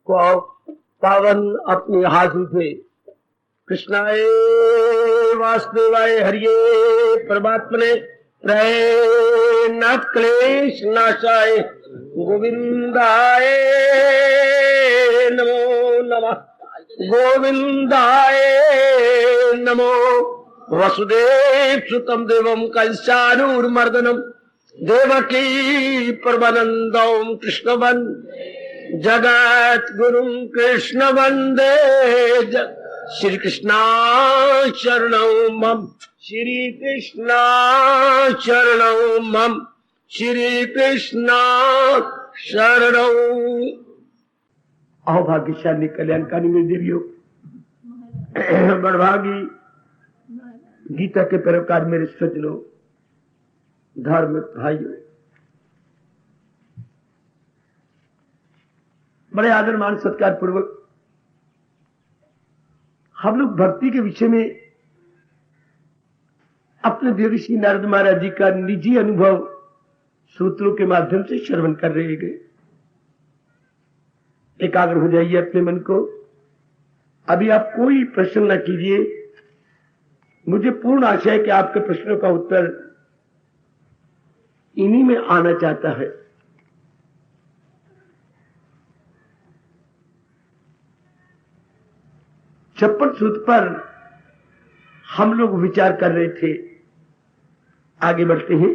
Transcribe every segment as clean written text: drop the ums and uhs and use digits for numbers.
को पावन अपने हाथ उठे। कृष्णाय वासुदेवाय हरिये परमात्मने प्रय नाथ क्लेश नाशाय गोविंदाय नमो नमः। गोविंदाय नमो। वसुदेव सुतम देवम कंसानुर्मर्दनम देवकी परमानंदम कृष्ण जगत गुरुं कृष्ण वंदे। श्री कृष्णा शरणं मम। श्री कृष्णा शरणं मम। श्री कृष्णा शरणं। आओ भाग्यशाली कल्याणकारी में देवियों, बड़भागी गीता के पैरोकार मेरे सज्जनों, धार्मिक भाइयों, बड़े आदर मान सत्कार पूर्वक हम लोग भक्ति के विषय में अपने देव ऋषि नारद महाराज जी का निजी अनुभव सूत्रों के माध्यम से श्रवण कर रहे हैं। एकाग्र हो जाइए अपने मन को। अभी आप कोई प्रश्न न कीजिए। मुझे पूर्ण आशा है कि आपके प्रश्नों का उत्तर इन्हीं में आना चाहता है। छप्पन सूत्र पर हम लोग विचार कर रहे थे। आगे बढ़ते हैं।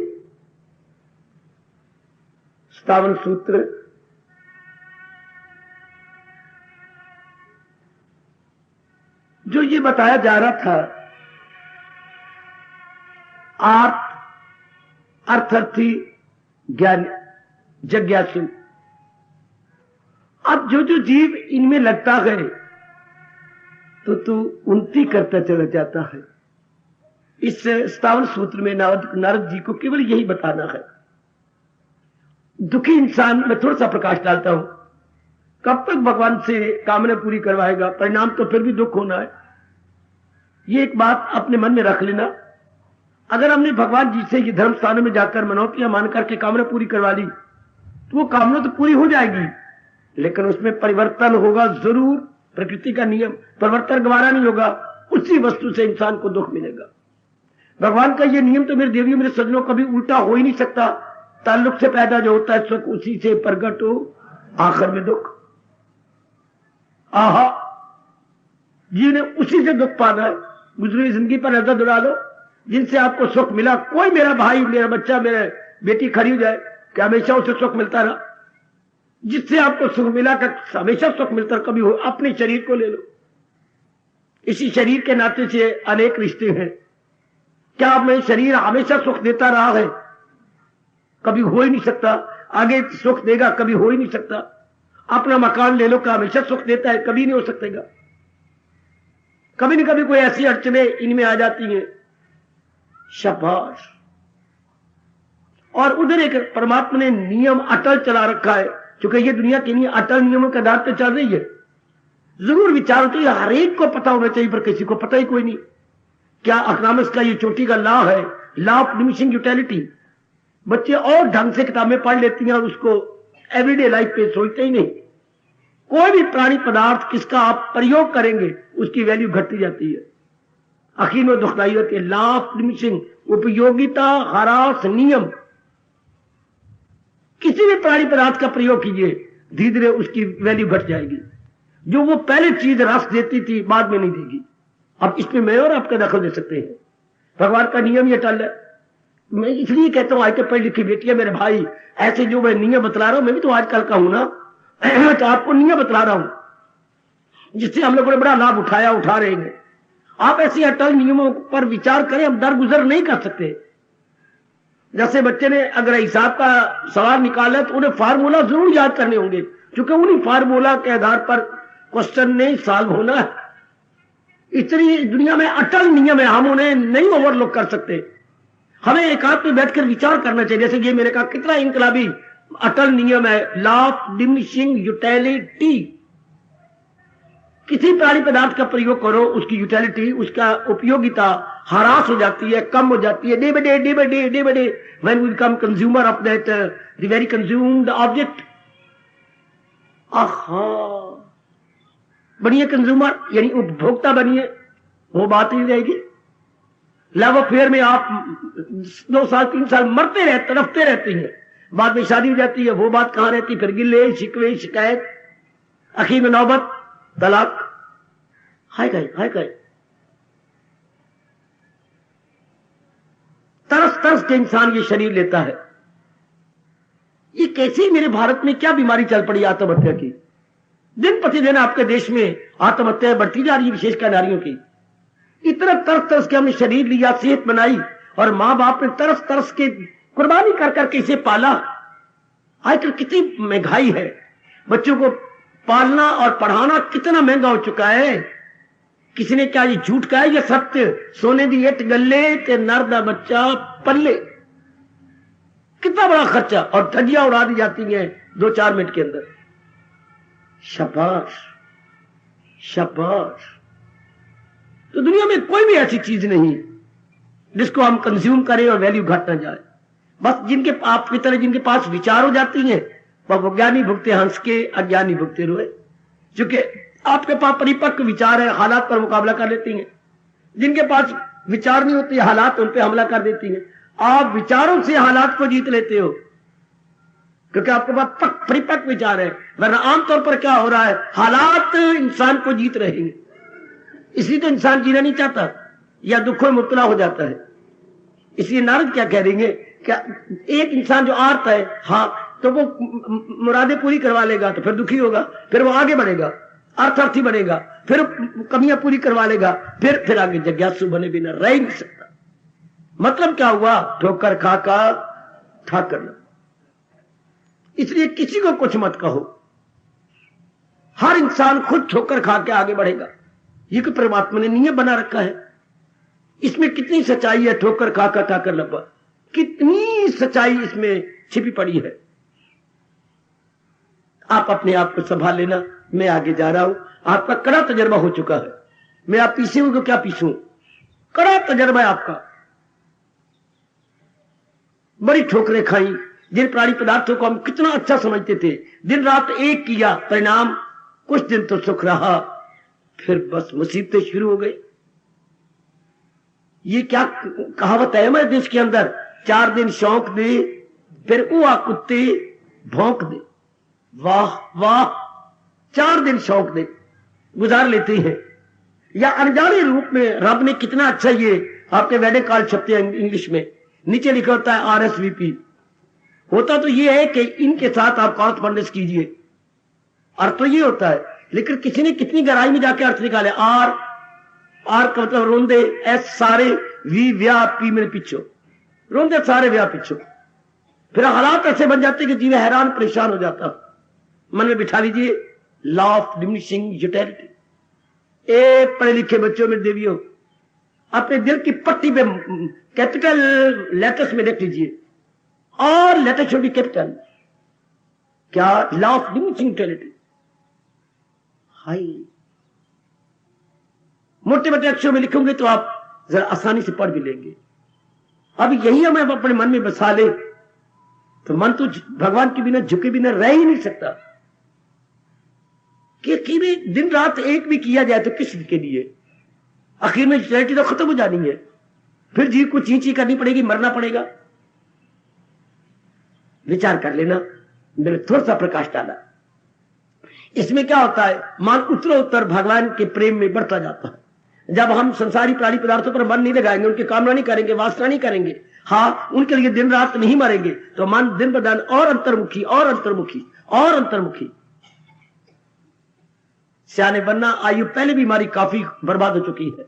सतावन सूत्र। जो ये बताया जा रहा था, अर्थर्थी ज्ञान जिज्ञासु। अब जो जो जीव इनमें लगता है तो तू उन्नति करता चला जाता है। इस 57 सूत्र में नारद जी को केवल यही बताना है। दुखी इंसान, मैं थोड़ा सा प्रकाश डालता हूं, कब तक भगवान से कामना पूरी करवाएगा? परिणाम तो फिर भी दुख होना है। ये एक बात अपने मन में रख लेना। अगर हमने भगवान जी से ये धर्म स्थानों में जाकर मनौतियां मान करके कामना पूरी करवा ली तो वो कामना तो पूरी हो जाएगी, लेकिन उसमें परिवर्तन होगा जरूर। प्रकृति का नियम, परिवर्तन गवारा नहीं होगा। उसी वस्तु से इंसान को दुख मिलेगा। भगवान का ये नियम तो मेरे देवियों, मेरे सज्जनों, कभी उल्टा हो ही नहीं सकता। ताल्लुक से पैदा जो होता है सुख, उसी से प्रकट हो आखिर में दुख। आहा, जी ने उसी से दुख पाना है। गुजरी जिंदगी पर नजर दौड़ा लो, जिनसे आपको सुख मिला। कोई मेरा भाई, मेरा बच्चा, मेरा बेटी खड़ी हो जाए कि हमेशा उसे सुख मिलता रहा। जिससे आपको सुख मिला का हमेशा सुख मिलता कभी हो। अपने शरीर को ले लो। इसी शरीर के नाते से अनेक रिश्ते हैं। क्या मैं शरीर हमेशा सुख देता रहा है? कभी हो ही नहीं सकता। आगे सुख देगा? कभी हो ही नहीं सकता। अपना मकान ले लो, क्या हमेशा सुख देता है? कभी नहीं हो सकेगा। कभी न कभी कोई ऐसी अड़चने इनमें आ जाती हैं। शाबाश। और उधर एक परमात्मा ने नियम अटल चला रखा है, क्योंकि ये दुनिया के लिए अटल नियमों के आधार पर चल रही है। जरूर विचार तो ये हर एक को पता होना चाहिए, पर किसी को पता ही कोई नहीं। क्या इकोनॉमिक्स का ये चोटी का लॉ है, लॉ ऑफ डिमिनिशिंग यूटिलिटी। बच्चे और ढंग से किताबें पढ़ लेती हैं और उसको एवरीडे लाइफ पे सोचते ही नहीं। कोई भी प्राणी पदार्थ किसका आप प्रयोग करेंगे उसकी वैल्यू घटती जाती है। आखिर में दुखदाई होती है। लॉ ऑफ डिमिनिशिंग, उपयोगिता ह्रास नियम। किसी भी प्राणी पदार्थ का प्रयोग कीजिए, धीरे धीरे उसकी वैल्यू घट जाएगी। जो वो पहले चीज रस देती थी बाद में नहीं देगी। अब इसमें मैं और आपका दखल दे सकते हैं। भगवान का नियम ये टल है। मैं इसलिए कहता हूं, आज के पढ़ी लिखी बेटियां, मेरे भाई, ऐसे जो मैं नियम बतला रहा हूं, मैं भी तो आजकल का हूं ना। तो आपको नियम बतला रहा हूं जिससे हम लोगों ने बड़ा लाभ उठा रहे हैं। आप ऐसे अटल नियमों पर विचार करें, हम दरगुजर नहीं कर सकते। जैसे बच्चे ने अगर हिसाब का सवाल निकाला तो उन्हें फार्मूला जरूर याद करने होंगे, क्योंकि उन्हीं फार्मूला के आधार पर क्वेश्चन नहीं सॉल्व होना है। इतनी दुनिया में अटल नियम है, हम उन्हें नहीं ओवरलुक कर सकते। हमें एकांत में बैठकर विचार करना चाहिए। जैसे ये मैंने कहा, कितना इनकलाबी अटल नियम है, लॉ ऑफ डिमिनिशिंग यूटिलिटी। किसी प्राणी पदार्थ का प्रयोग करो, उसकी यूटिलिटी, उसका उपयोगिता ह्रास हो जाती है, कम हो जाती है day by day when we become consumer of that the very consumed object. आहा, बनिए कंज्यूमर, यानी उपभोक्ता बनिए, वो बात नहीं रहेगी। लव अफेयर में आप 2 साल 3 साल मरते रहते, तड़पते रहते हैं, बाद में शादी हो जाती है, वो बात कहां रहती, फिर गिले शिकवे शिकायत, आखिर में नौबत तलाक। हाय गए, हाय गए। तरस तरस के इंसान ये शरीर लेता है। ये कैसे मेरे भारत में क्या बीमारी चल पड़ी आत्महत्या की? दिन प्रतिदिन आपके देश में आत्महत्याएं बढ़ती जा रही है, विशेषकर नारियों की। इतना तरस तरस के हमने शरीर लिया, सेहत बनाई, और मां बाप ने तरस तरस के कुर्बानी कर करके इसे पाला। आजकल कितनी महंगाई है, बच्चों को पालना और पढ़ाना कितना महंगा हो चुका है। किसी ने क्या ये झूठ कहा है, ये सत्य। सोने दी एट गल्ले ते नर दा बच्चा पल्ले, कितना बड़ा खर्चा, और धज्जियां उड़ा दी जाती हैं 2-4 मिनट के अंदर। शाबाश शाबाश। तो दुनिया में कोई भी ऐसी चीज नहीं जिसको हम कंज्यूम करें और वैल्यू घट ना जाए। बस जिनके आपकी तरह जिनके पास विचार हो जाती हैं, वह ज्ञानी भुगते हंस के, अज्ञानी भुगते रोए। क्योंकि आपके पास परिपक्व विचार है, हालात पर मुकाबला कर लेती हैं। जिनके पास विचार नहीं होते, हालात उन पर हमला कर देती हैं। आप विचारों से हालात को जीत लेते हो, क्योंकि आपके पास परिपक्व विचार है। वरना आमतौर पर क्या हो रहा है, हालात इंसान को जीत रहे हैं। इसलिए तो इंसान जीना नहीं चाहता या दुखों में मुब्तला हो जाता है। इसलिए नारद क्या कह देंगे, क्या एक इंसान जो आर्त है, हाँ, तो वो मुरादें पूरी करवा लेगा तो फिर दुखी होगा, फिर वो आगे बढ़ेगा, अर्थार्थी बनेगा, फिर कमियां पूरी करवा लेगा, फिर आगे जिज्ञासु बने बिना रह ही नहीं सकता। मतलब क्या हुआ, ठोकर खा का ठा करना। इसलिए किसी को कुछ मत कहो, हर इंसान खुद ठोकर खा के आगे बढ़ेगा। ये कि परमात्मा ने नियम बना रखा है। इसमें कितनी सच्चाई है, ठोकर खा कर ठाकर लब्बा, कितनी सच्चाई इसमें छिपी पड़ी है। आप अपने आप को संभाल लेना। मैं आगे जा रहा हूं, आपका कड़ा तजर्बा हो चुका है। मैं आप पीछे हूं तो क्या पीछू, कड़ा तजर्बा है आपका। बड़ी ठोकरें खाई, जिन प्राणी पदार्थों को हम कितना अच्छा समझते थे, दिन रात एक किया, परिणाम कुछ दिन तो सुख रहा, फिर बस मुसीबतें शुरू हो गई। ये क्या कहावत है हमारे देश के अंदर, 4 दिन शौक दे फिर उआ कुत्ते भौंक दे। वाह वाह, 4 दिन शौक दे गुजार लेते हैं, या अनजाने रूप में रब ने कितना अच्छा, ये आपके वेडिंग कार्ड छपते हैं इंग्लिश में, नीचे लिखा होता है RSVP। होता तो ये है कि इनके साथ आप कॉरस्पॉन्डेंस कीजिए, अर्थ तो ये होता है। लेकिन किसी ने कितनी गहराई में जाके अर्थ निकाले। आर का मतलब रोंदे, एस सारे, वी व्या, पी मेरे पिछो, रोंदे सारे व्या पिछो। फिर हालात ऐसे बन जाते कि जीव हैरान परेशान हो जाता। मन में बिठा लीजिए लॉ ऑफ डिमिनिशिंग यूटिलिटी। एक पढ़े लिखे बच्चों में देवियों, अपने दिल की पट्टी पे कैपिटल लेटर्स में लिख लीजिए, और लेटर शुड बी कैपिटल। क्या लॉ ऑफ डिमिनिशिंग यूटिलिटी। हाय, मोटे मोटे अक्षरों में लिखोगे तो आप जरा आसानी से पढ़ भी लेंगे। अब यही हमें अपने मन में बसा ले तो मन तो भगवान के बिना झुके बिना रह ही नहीं सकता। कि में दिन रात एक भी किया जाए तो किस के लिए, आखिर में चैरिटी तो खत्म हो जानी है, फिर जीव को चींची करनी पड़ेगी, मरना पड़ेगा। विचार कर लेना, मैंने थोड़ा सा प्रकाश डाला। इसमें क्या होता है, मान उत्तरोत्तर भगवान के प्रेम में बढ़ता जाता है। जब हम संसारी प्राणी पदार्थों पर मन नहीं लगाएंगे, उनकी कामना नहीं करेंगे, वासना नहीं करेंगे, हाँ उनके लिए दिन रात नहीं मरेंगे, तो मन दिन ब दिन और अंतर्मुखी और अंतर्मुखी और अंतर्मुखी। सियाने बनना, आयु पहले भी हमारी काफी बर्बाद हो चुकी है,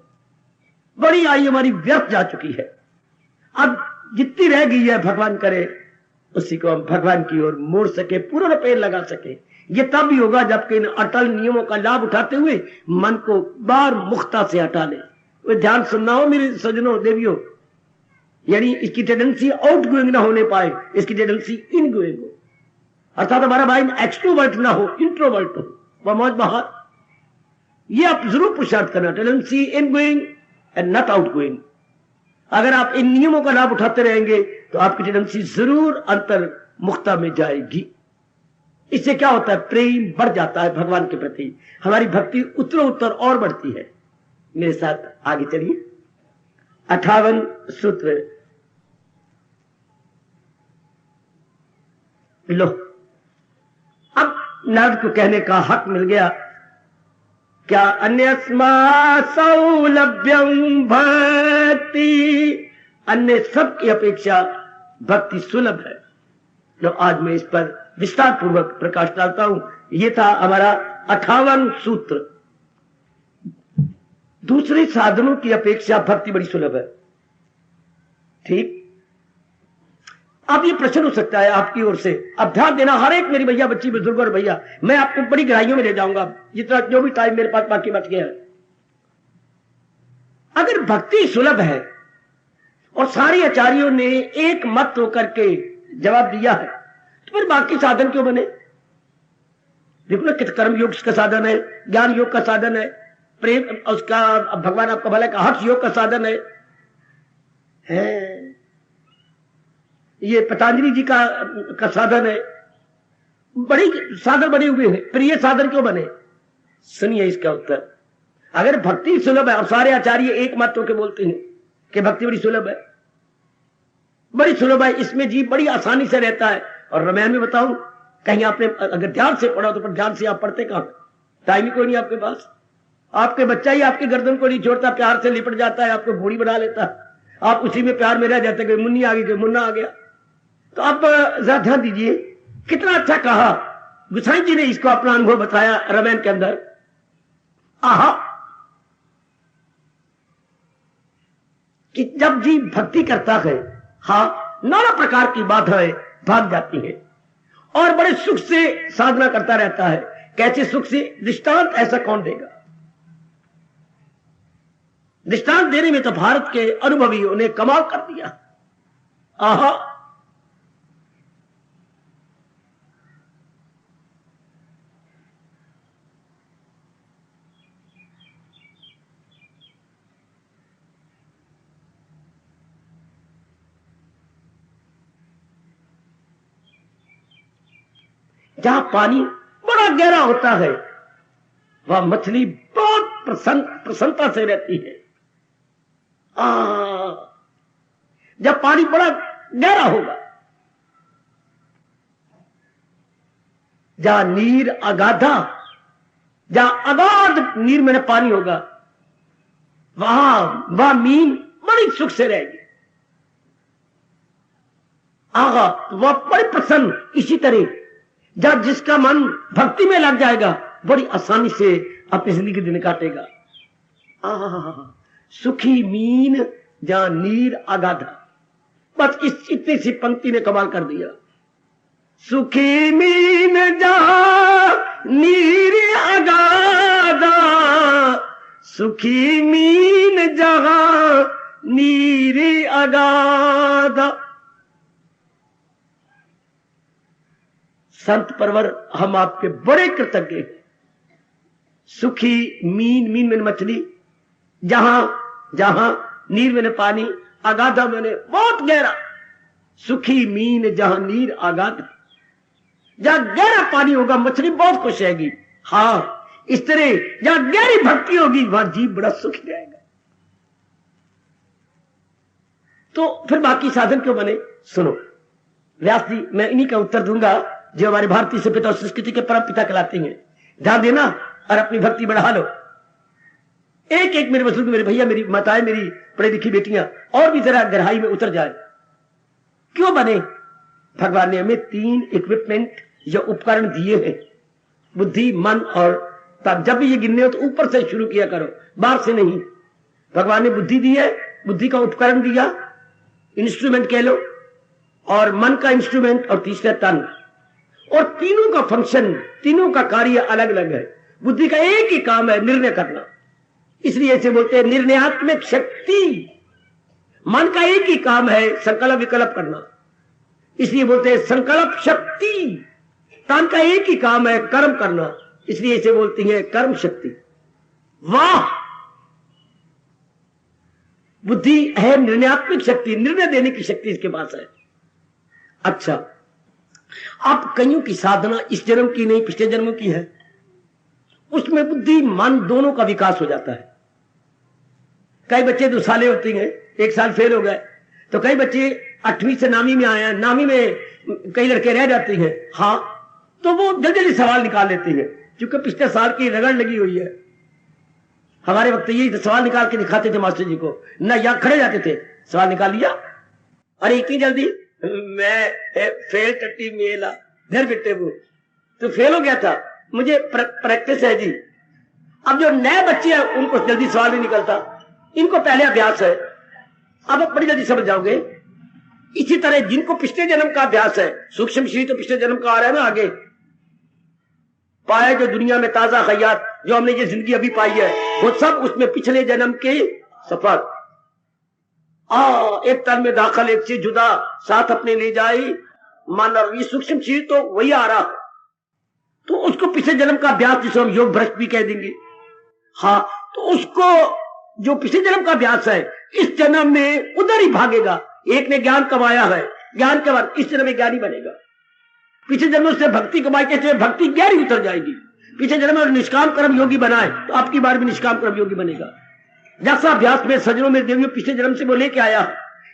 बड़ी आयु हमारी व्यर्थ जा चुकी है। अब जितनी रह गई है भगवान करे उसी को हम भगवान की ओर मोड़ सके, पूरा पेड़ लगा सके। ये तब भी होगा जबकि इन अटल नियमों का लाभ उठाते हुए मन को बार मुख्ता से हटा ले। वो ध्यान सुनना हो मेरे सजनों देवियों, यानी इसकी टेंडेंसी आउट गोइंग ना होने पाए, इसकी टेंडेंसी इन गोइंग हो, अर्थात हमारा माइंड एक्सट्रोवर्ट ना हो, इंट्रोवर्ट हो, वह मौज बाहर। ये आप जरूर पुरुषार्थ करना, tendency in going and not out going. अगर आप इन नियमों का लाभ उठाते रहेंगे तो आपकी टेंडेंसी जरूर अंतर मुक्ता में जाएगी। इससे क्या होता है, प्रेम बढ़ जाता है भगवान के प्रति, हमारी भक्ति उत्तर और बढ़ती है। मेरे साथ आगे चलिए। 58 सूत्र। लो, अब नारद को कहने का हक मिल गया। क्या अन्यस्मा सौलभ्यम भक्ति, अन्य सब की अपेक्षा भक्ति सुलभ है। लो, आज मैं इस पर विस्तार पूर्वक प्रकाश डालता हूं। ये था हमारा 58 सूत्र। दूसरे साधनों की अपेक्षा भक्ति बड़ी सुलभ है। ठीक। अब ये प्रश्न हो सकता है आपकी ओर से, अब ध्यान देना हर एक मेरी भैया, बच्ची, बुजुर्ग और भैया, मैं आपको बड़ी गहराइयों में ले जाऊंगा जितना जो भी टाइम मेरे पास बाकी बच गया है। अगर भक्ति सुलभ है और सारे आचार्यों ने एक मत होकर के जवाब दिया है, तो फिर बाकी साधन क्यों बने? देखो ना, कर्म योग का साधन है, ज्ञान योग का साधन है, प्रेम उसका, भगवान आपका भला का हर्ष योग का साधन है, ये पतंजलि जी का साधन है। बड़ी साधन बने हुए हैं, फिर ये साधन क्यों बने? सुनिए इसका उत्तर। अगर भक्ति सुलभ है और सारे आचार्य एक मत होकर बोलते हैं कि भक्ति बड़ी सुलभ है, बड़ी सुलभ है, इसमें जीव बड़ी आसानी से रहता है। और रामायण में बताऊं, कहीं आपने अगर ध्यान से पढ़ा तो पर ध्यान से आप पढ़ते कहां? टाइम ही कोई नहीं आपके पास। आपके बच्चा ही आपके गर्दन को नहीं छोड़ता, प्यार से लिपट जाता है, आपको घोड़ी बना लेता है, आप उसी में प्यार में रह जाते, कोई मुन्नी आ गई, कोई मुन्ना आ गया। तो आप जरा ध्यान दीजिए, कितना अच्छा कहा गोसाई जी ने इसको अपना अनुभव बताया रामायण के अंदर। आहा, कि जब जीव भक्ति करता है, हाँ, नाना प्रकार की बाधाएं भाग जाती है और बड़े सुख से साधना करता रहता है। कैसे सुख से? दृष्टांत ऐसा कौन देगा? दृष्टांत देने में तो भारत के अनुभवियों ने कमाल कर दिया। आहा, जहां पानी बड़ा गहरा होता है वह मछली बहुत प्रसन्नता से रहती है। जब पानी बड़ा गहरा होगा, जहां नीर अगाधा, जहां अगाध नीर में पानी होगा, वह मीन बड़ी सुख से रहेगी। वह बड़ी प्रसन्न। इसी तरह जब जिसका मन भक्ति में लग जाएगा, बड़ी आसानी से अपनी जिंदगी के दिन काटेगा। सुखी मीन जहां नीर अगाधा, बस इस इतनी सी पंक्ति ने कमाल कर दिया। सुखी मीन जहां नीर अगाधा, सुखी मीन जहां नीर अगाधा। संत परवर, हम आपके बड़े कृतज्ञ हैं। सुखी मीन, मीन में मछली, जहां नीर में पानी, अगाधा में बहुत गहरा। सुखी मीन जहां नीर अगाध, जहां गहरा पानी होगा मछली बहुत खुश रहेगी। हाँ, इस तरह जहां गहरी भक्ति होगी वहां जीव बड़ा सुखी रहेगा। तो फिर बाकी साधन क्यों बने? सुनो, व्यास जी, मैं इन्हीं का उत्तर दूंगा जो हमारे भारतीय सभ्यता और संस्कृति के परम पिता कहलाते हैं। ध्यान देना और अपनी भक्ति बढ़ा लो। एक एक मेरे बुजुर्ग, मेरे भैया, मेरी माताएं, मेरी पढ़ी लिखी बेटियां और भी जरा गहराई में उतर जाए। क्यों बने? भगवान ने हमें 3 इक्विपमेंट या उपकरण दिए हैं, बुद्धि, मन और तब। जब भी ये गिनने हो तो ऊपर से शुरू किया करो, बाहर से नहीं। भगवान ने बुद्धि दी है, बुद्धि का उपकरण दिया, इंस्ट्रूमेंट कह लो, और मन का इंस्ट्रूमेंट, और तीसरा तन। और तीनों का फंक्शन, तीनों का कार्य अलग अलग है। बुद्धि का एक ही काम है, निर्णय करना, इसलिए इसे बोलते हैं निर्णयात्मक शक्ति। मन का एक ही काम है, संकल्प विकल्प करना, इसलिए बोलते हैं संकल्प शक्ति। तन का एक ही काम है, कर्म करना, इसलिए इसे बोलती है कर्म शक्ति। वाह, बुद्धि है निर्णयात्मक शक्ति, निर्णय देने की शक्ति इसके पास है। अच्छा, आप कईयों की साधना इस जन्म की नहीं पिछले जन्मों की है, उसमें बुद्धि मन दोनों का विकास हो जाता है। कई बच्चे 2 साल होते हैं, 1 साल फेल हो गए, तो कई बच्चे 8वीं से 9वीं में आए हैं, 9वीं में कई लड़के रह जाते हैं। हाँ, तो वो जल्दी जल्दी सवाल निकाल लेते हैं, क्योंकि पिछले साल की रगड़ लगी हुई है। हमारे वक्त यही सवाल निकाल के दिखाते थे मास्टर जी को, ना यहाँ खड़े जाते थे, सवाल निकाल लिया, अरे इतनी जल्दी, मैं फेल टट्टी मेला घर बेटे वो तो फेल हो गया था, मुझे प्रैक्टिस है जी। अब जो नए बच्चे हैं उनको जल्दी सवाल नहीं निकलता, इनको पहले अभ्यास है, अब आप बड़ी जल्दी समझ जाओगे। इसी तरह जिनको पिछले जन्म का अभ्यास है, सूक्ष्म शरीर तो पिछले जन्म का आ रहा है ना, आगे पाए जो दुनिया में ताजा खयात जो हमने ये जिंदगी अभी पाई है, वो सब उसमें पिछले जन्म के सफर। एक तन में दाखिल एक से जुदा, साथ अपने ले जाए माना, ये सूक्ष्म शरीर तो वही आ रहा है, तो उसको पिछले जन्म का अभ्यास जिसे हम योग भ्रष्ट भी कह देंगे। हाँ, तो उसको जो पिछले जन्म का अभ्यास है इस जन्म में उधर ही भागेगा। एक ने ज्ञान कमाया है, ज्ञान के बाद इस जन्म में ज्ञानी बनेगा, पिछले जन्म से भक्ति कमाई के भक्ति गहरी उतर जाएगी। पिछले जन्म में निष्काम कर्म योगी बनाए तो आपकी बार भी निष्काम कर्म योगी बनेगा। जैसा अभ्यास में सजनों में देवियों पिछले जन्म से वो लेके आया,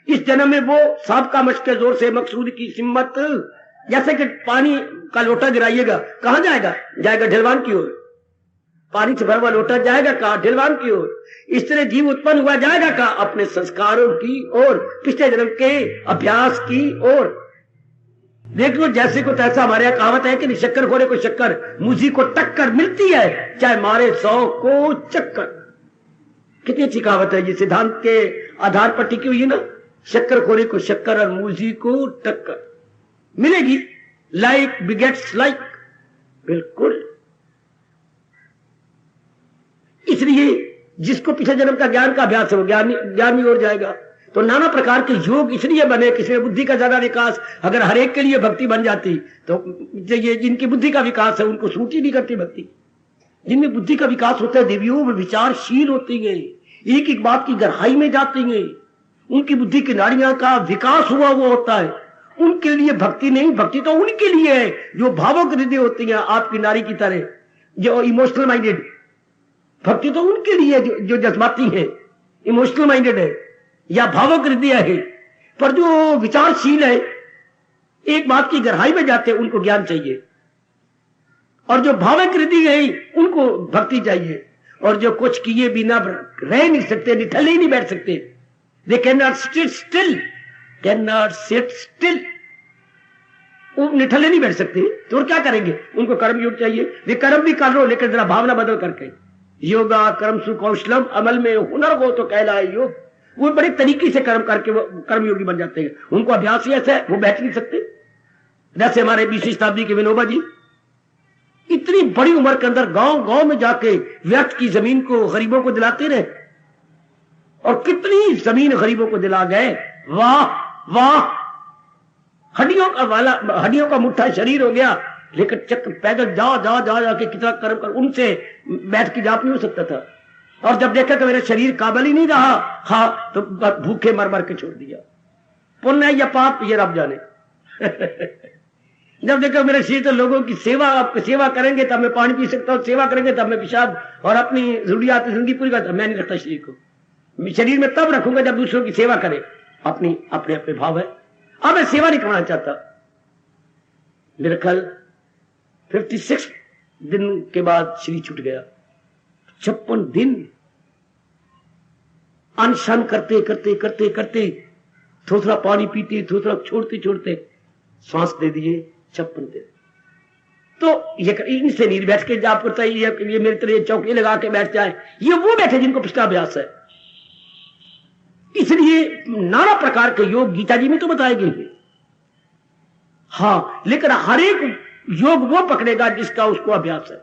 इस जन्म में वो सबका मश के जोर से मकसूद की सिम्मत, जैसे कि पानी का लोटा गिराइएगा, कहां जाएगा? जाएगा ढिलवान की ओर। पानी से भरा हुआ लोटा जाएगा कहां? ढिलवान की ओर। इस तरह जीव उत्पन्न हुआ जाएगा कहां? अपने संस्कारों की ओर, पिछले जन्म के अभ्यास की ओर। देख लो, जैसे को तैसा। हमारे यहाँ कहावत है कि शक्कर खोरे को शक्कर, मूजी को टक्कर मिलती है, चाहे मारे 100 को चक्कर। कितनी अच्छी कहावत है, ये सिद्धांत के आधार पर टिकी हुई है ना। शक्कर खोरे को शक्कर और मूजी को टक्कर मिलेगी। लाइक बिगेट्स लाइक, बिल्कुल। इसलिए जिसको पिछले जन्म का ज्ञान का अभ्यास है वो ज्ञानी ओर जाएगा। तो नाना प्रकार के योग इसलिए बने, किसी में बुद्धि का ज्यादा विकास। अगर हर एक के लिए भक्ति बन जाती तो ये जिनकी बुद्धि का विकास है उनको सूट ही नहीं करती भक्ति। जिनमें बुद्धि का विकास होता है, देवियों में विचारशील होती है, एक एक बात की गहराई में जाती है, उनकी बुद्धि की नाड़ियां का विकास हुआ वो होता है, उनके लिए भक्ति नहीं। भक्ति तो उनके लिए है जो भावुक हृदय होती है, आपकी नारी की तरह, जो इमोशनल माइंडेड। भक्ति तो उनके लिए जो जज्बाती है, इमोशनल माइंडेड है या भावुक हृदय है। पर जो विचारशील है, एक बात की गहराई में जाते हैं, उनको ज्ञान चाहिए। और जो भावुक हृदय है उनको भक्ति चाहिए। और जो कुछ किए बिना रह नहीं सकते, निठल्ले ही नहीं बैठ सकते, they can not sit still, can not sit still, वो निठल्ले नहीं बैठ सकते, तो और क्या करेंगे? उनको कर्म योग चाहिए। वे कर्म भी कर लो, लेकिन जरा भावना बदल करके। योगा कर्म सुकौशलम, अमल में हुनर हो तो कहलाए योग। वो बड़े तरीके से कर्म करके वो कर्म योगी बन जाते हैं। उनको अभ्यास ही ऐसा है, वो बैठ नहीं सकते। जैसे हमारे 20वीं शताब्दी के विनोबा जी इतनी बड़ी उम्र के अंदर गांव गांव में जाके व्यर्थ की जमीन को गरीबों को दिलाते रहे, और कितनी जमीन गरीबों को दिला गए। वाह वाह, हड्डियों का मुट्ठा शरीर हो गया, लेकिन चक्कर पैदल जा के कितना कर्म कर, उनसे बैठ के जाप नहीं हो सकता था। और जब देखा कि मेरा शरीर काबिल ही नहीं रहा, हाँ, तो भूखे मर मर के छोड़ दिया। पुण्य या पाप ये रब जाने। जब देखो मेरा शरीर, तो लोगों की सेवा, आपकी सेवा करेंगे तब मैं पानी पी सकता हूँ, सेवा करेंगे तब मैं पेशाब और अपनी जरूरियात जिंदगी पूरी करता। मैं नहीं रखता शरीर को, शरीर में तब रखूंगा जब दूसरों की सेवा करे। अपने अपने भाव है। अब मैं सेवा नहीं करना चाहता। मेरा ख्याल 56 दिन के बाद शरीर छूट गया। 56 दिन अनशन करते करते करते करते, थोड़ा पानी पीते, थोड़ा छोड़ते छोड़ते सांस दे दिए। 56 दिन। तो ये इनसे नहीं बैठ के जाप करता है, ये मेरी तरह चौकी लगा के बैठ जाए, ये वो बैठे जिनको पिछला अभ्यास है। इसलिए नाना प्रकार के योग गीता जी में तो बताए गए हैं। हाँ, लेकिन हर एक योग वो पकड़ेगा जिसका उसको अभ्यास है।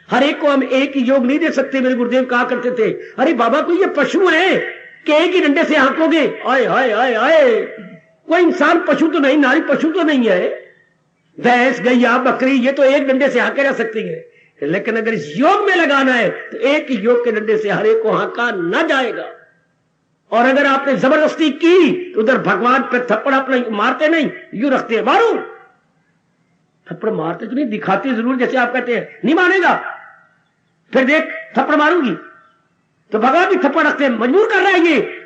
हर एक को हम एक ही योग नहीं दे सकते। मेरे गुरुदेव कहा करते थे, अरे बाबा कोई ये पशु है कि एक ही डंडे से हाँकोगे? आए हाय हाय हाय, कोई इंसान पशु तो नहीं, नारी पशु तो नहीं है। भैंस गैया बकरी ये तो एक डंडे से हाँके रह सकती है, लेकिन अगर इस योग में लगाना है तो एक ही योग के डंडे से हर एक को हाँका न जाएगा। और अगर आपने जबरदस्ती की तो उधर भगवान पे थप्पड़ अपना मारते नहीं, यूं रखते हैं, मारो। थप्पड़ मारते तो नहीं, दिखाते जरूर, जैसे आप कहते हैं नहीं मानेगा, फिर देख थप्पड़ मारूंगी, तो भगवान भी थप्पड़ रखते हैं, मजबूर कर रहा है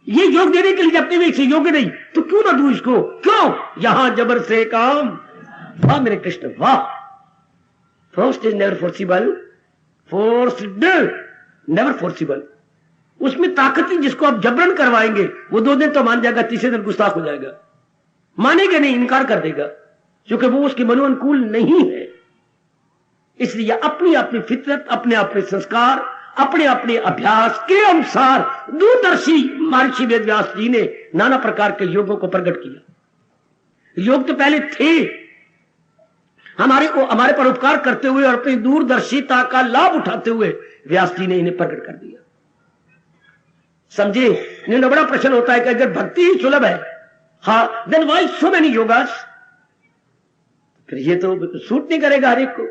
ये योग देने के लिए, जबकि वे इसे योग्य नहीं, तो क्यों ना दूं इसको, क्यों यहां जबर से काम। वाह मेरे कृष्ण वाह। First is never forcible, forced never forcible. उसमें ताकत ही, जिसको आप जबरन करवाएंगे वो 2 दिन तो मान जाएगा, तीसरे दिन गुस्ताख हो जाएगा, मानेगा नहीं, इनकार कर देगा, क्योंकि वो उसके मनो अनुकूल नहीं है। इसलिए अपनी अपनी फितरत, अपने अपने संस्कार, अपने अपने अभ्यास के अनुसार दूरदर्शी महर्षि वेदव्यास जी ने नाना प्रकार के योगों को प्रकट किया। योग तो पहले थे, हमारे पर उपकार करते हुए और अपनी दूरदर्शिता का लाभ उठाते हुए व्यास जी ने इन्हें प्रकट कर दिया। समझे? इन्हें बड़ा प्रश्न होता है कि अगर भक्ति ही सुलभ है, हाँ, देन व्हाई सो मेनी योगास। फिर ये तो सूट नहीं करेगा हर एक को,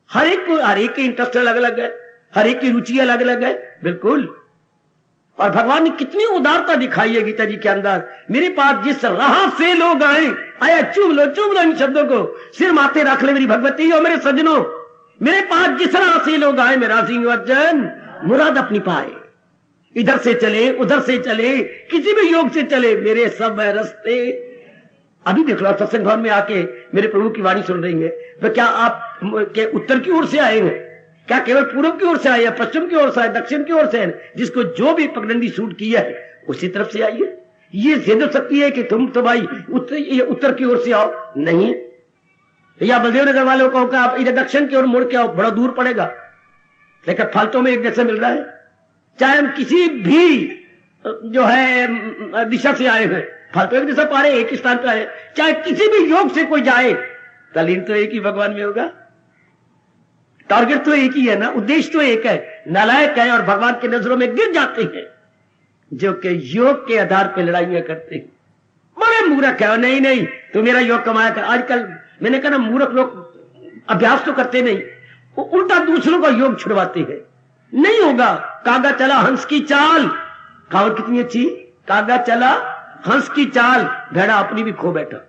हर एक के इंटरेस्ट अलग अलग है, हर एक की रुचि अलग अलग है, बिल्कुल। और भगवान ने कितनी उदारता दिखाई है गीता जी के अंदर। मेरे पास जिस राह से लोग आए, आया चुम लो इन शब्दों को, सिर माथे रख ले मेरी भगवती और मेरे सज्जनों, मेरे पास जिस राह से लोग आए, मेरा सिंह अर्जन मुराद अपनी पाए। इधर से चले, उधर से चले, किसी भी योग से चले, मेरे सब रास्ते। अभी देख लो, सत्संग भवन में आके मेरे प्रभु की वाणी सुन रही है, तो क्या आप के उत्तर की ओर से आए हैं, क्या केवल पूर्व की ओर से आए, पश्चिम की ओर से आए, दक्षिण की ओर से आए? जिसको जो भी पगडंडी सूट किया है उसी तरफ से आइए। ये सिद्ध हो सकती है कि तुम तो भाई उत्तर की ओर से आओ, नहीं। या बलदेव नगर वालों को आप इधर दक्षिण की ओर मुड़ के आओ, बड़ा दूर पड़ेगा, लेकिन फालतू में एक जैसे मिल रहा है। चाहे हम किसी भी जो है दिशा से आए हैं, फालतू एक दिशा पा रहे, एक ही स्थान पर आए, चाहे किसी भी योग से कोई जाए, तलीन तो एक ही भगवान में होगा, टारगेट तो एक ही है ना, उद्देश्य तो एक है। नालायक है और भगवान की नजरों में गिर जाते हैं जो कि योग के आधार पर लड़ाइयां करते हैं। बड़े मूर्ख है, नहीं नहीं तू मेरा योग कमाया कर। आजकल मैंने कहा ना, मूर्ख लोग अभ्यास तो करते नहीं, वो उल्टा दूसरों का योग छुड़वाते हैं। नहीं होगा। कागा चला हंस की चाल, कहावत कितनी अच्छी, कागा चला हंस की चाल, भेड़ा अपनी भी खो बैठा।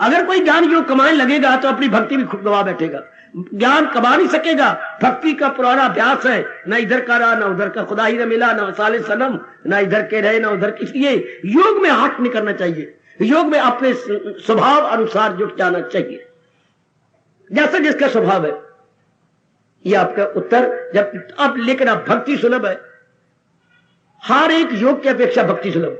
अगर कोई ज्ञान योग कमाने लगेगा तो अपनी भक्ति भी खुद गवा बैठेगा, ज्ञान कमा नहीं सकेगा। भक्ति का पुराना अभ्यास है, ना इधर का रहा, ना उधर का, खुदा ही न मिला, ना साले सनम, ना इधर के रहे, ना उधर के। इसलिए योग में हाथ नहीं करना चाहिए, योग में अपने स्वभाव अनुसार जुट जाना चाहिए, जैसा जिसका स्वभाव है। ये आपका उत्तर। जब अब लेकिन आप भक्ति सुलभ है, हर एक योग की अपेक्षा भक्ति सुलभ।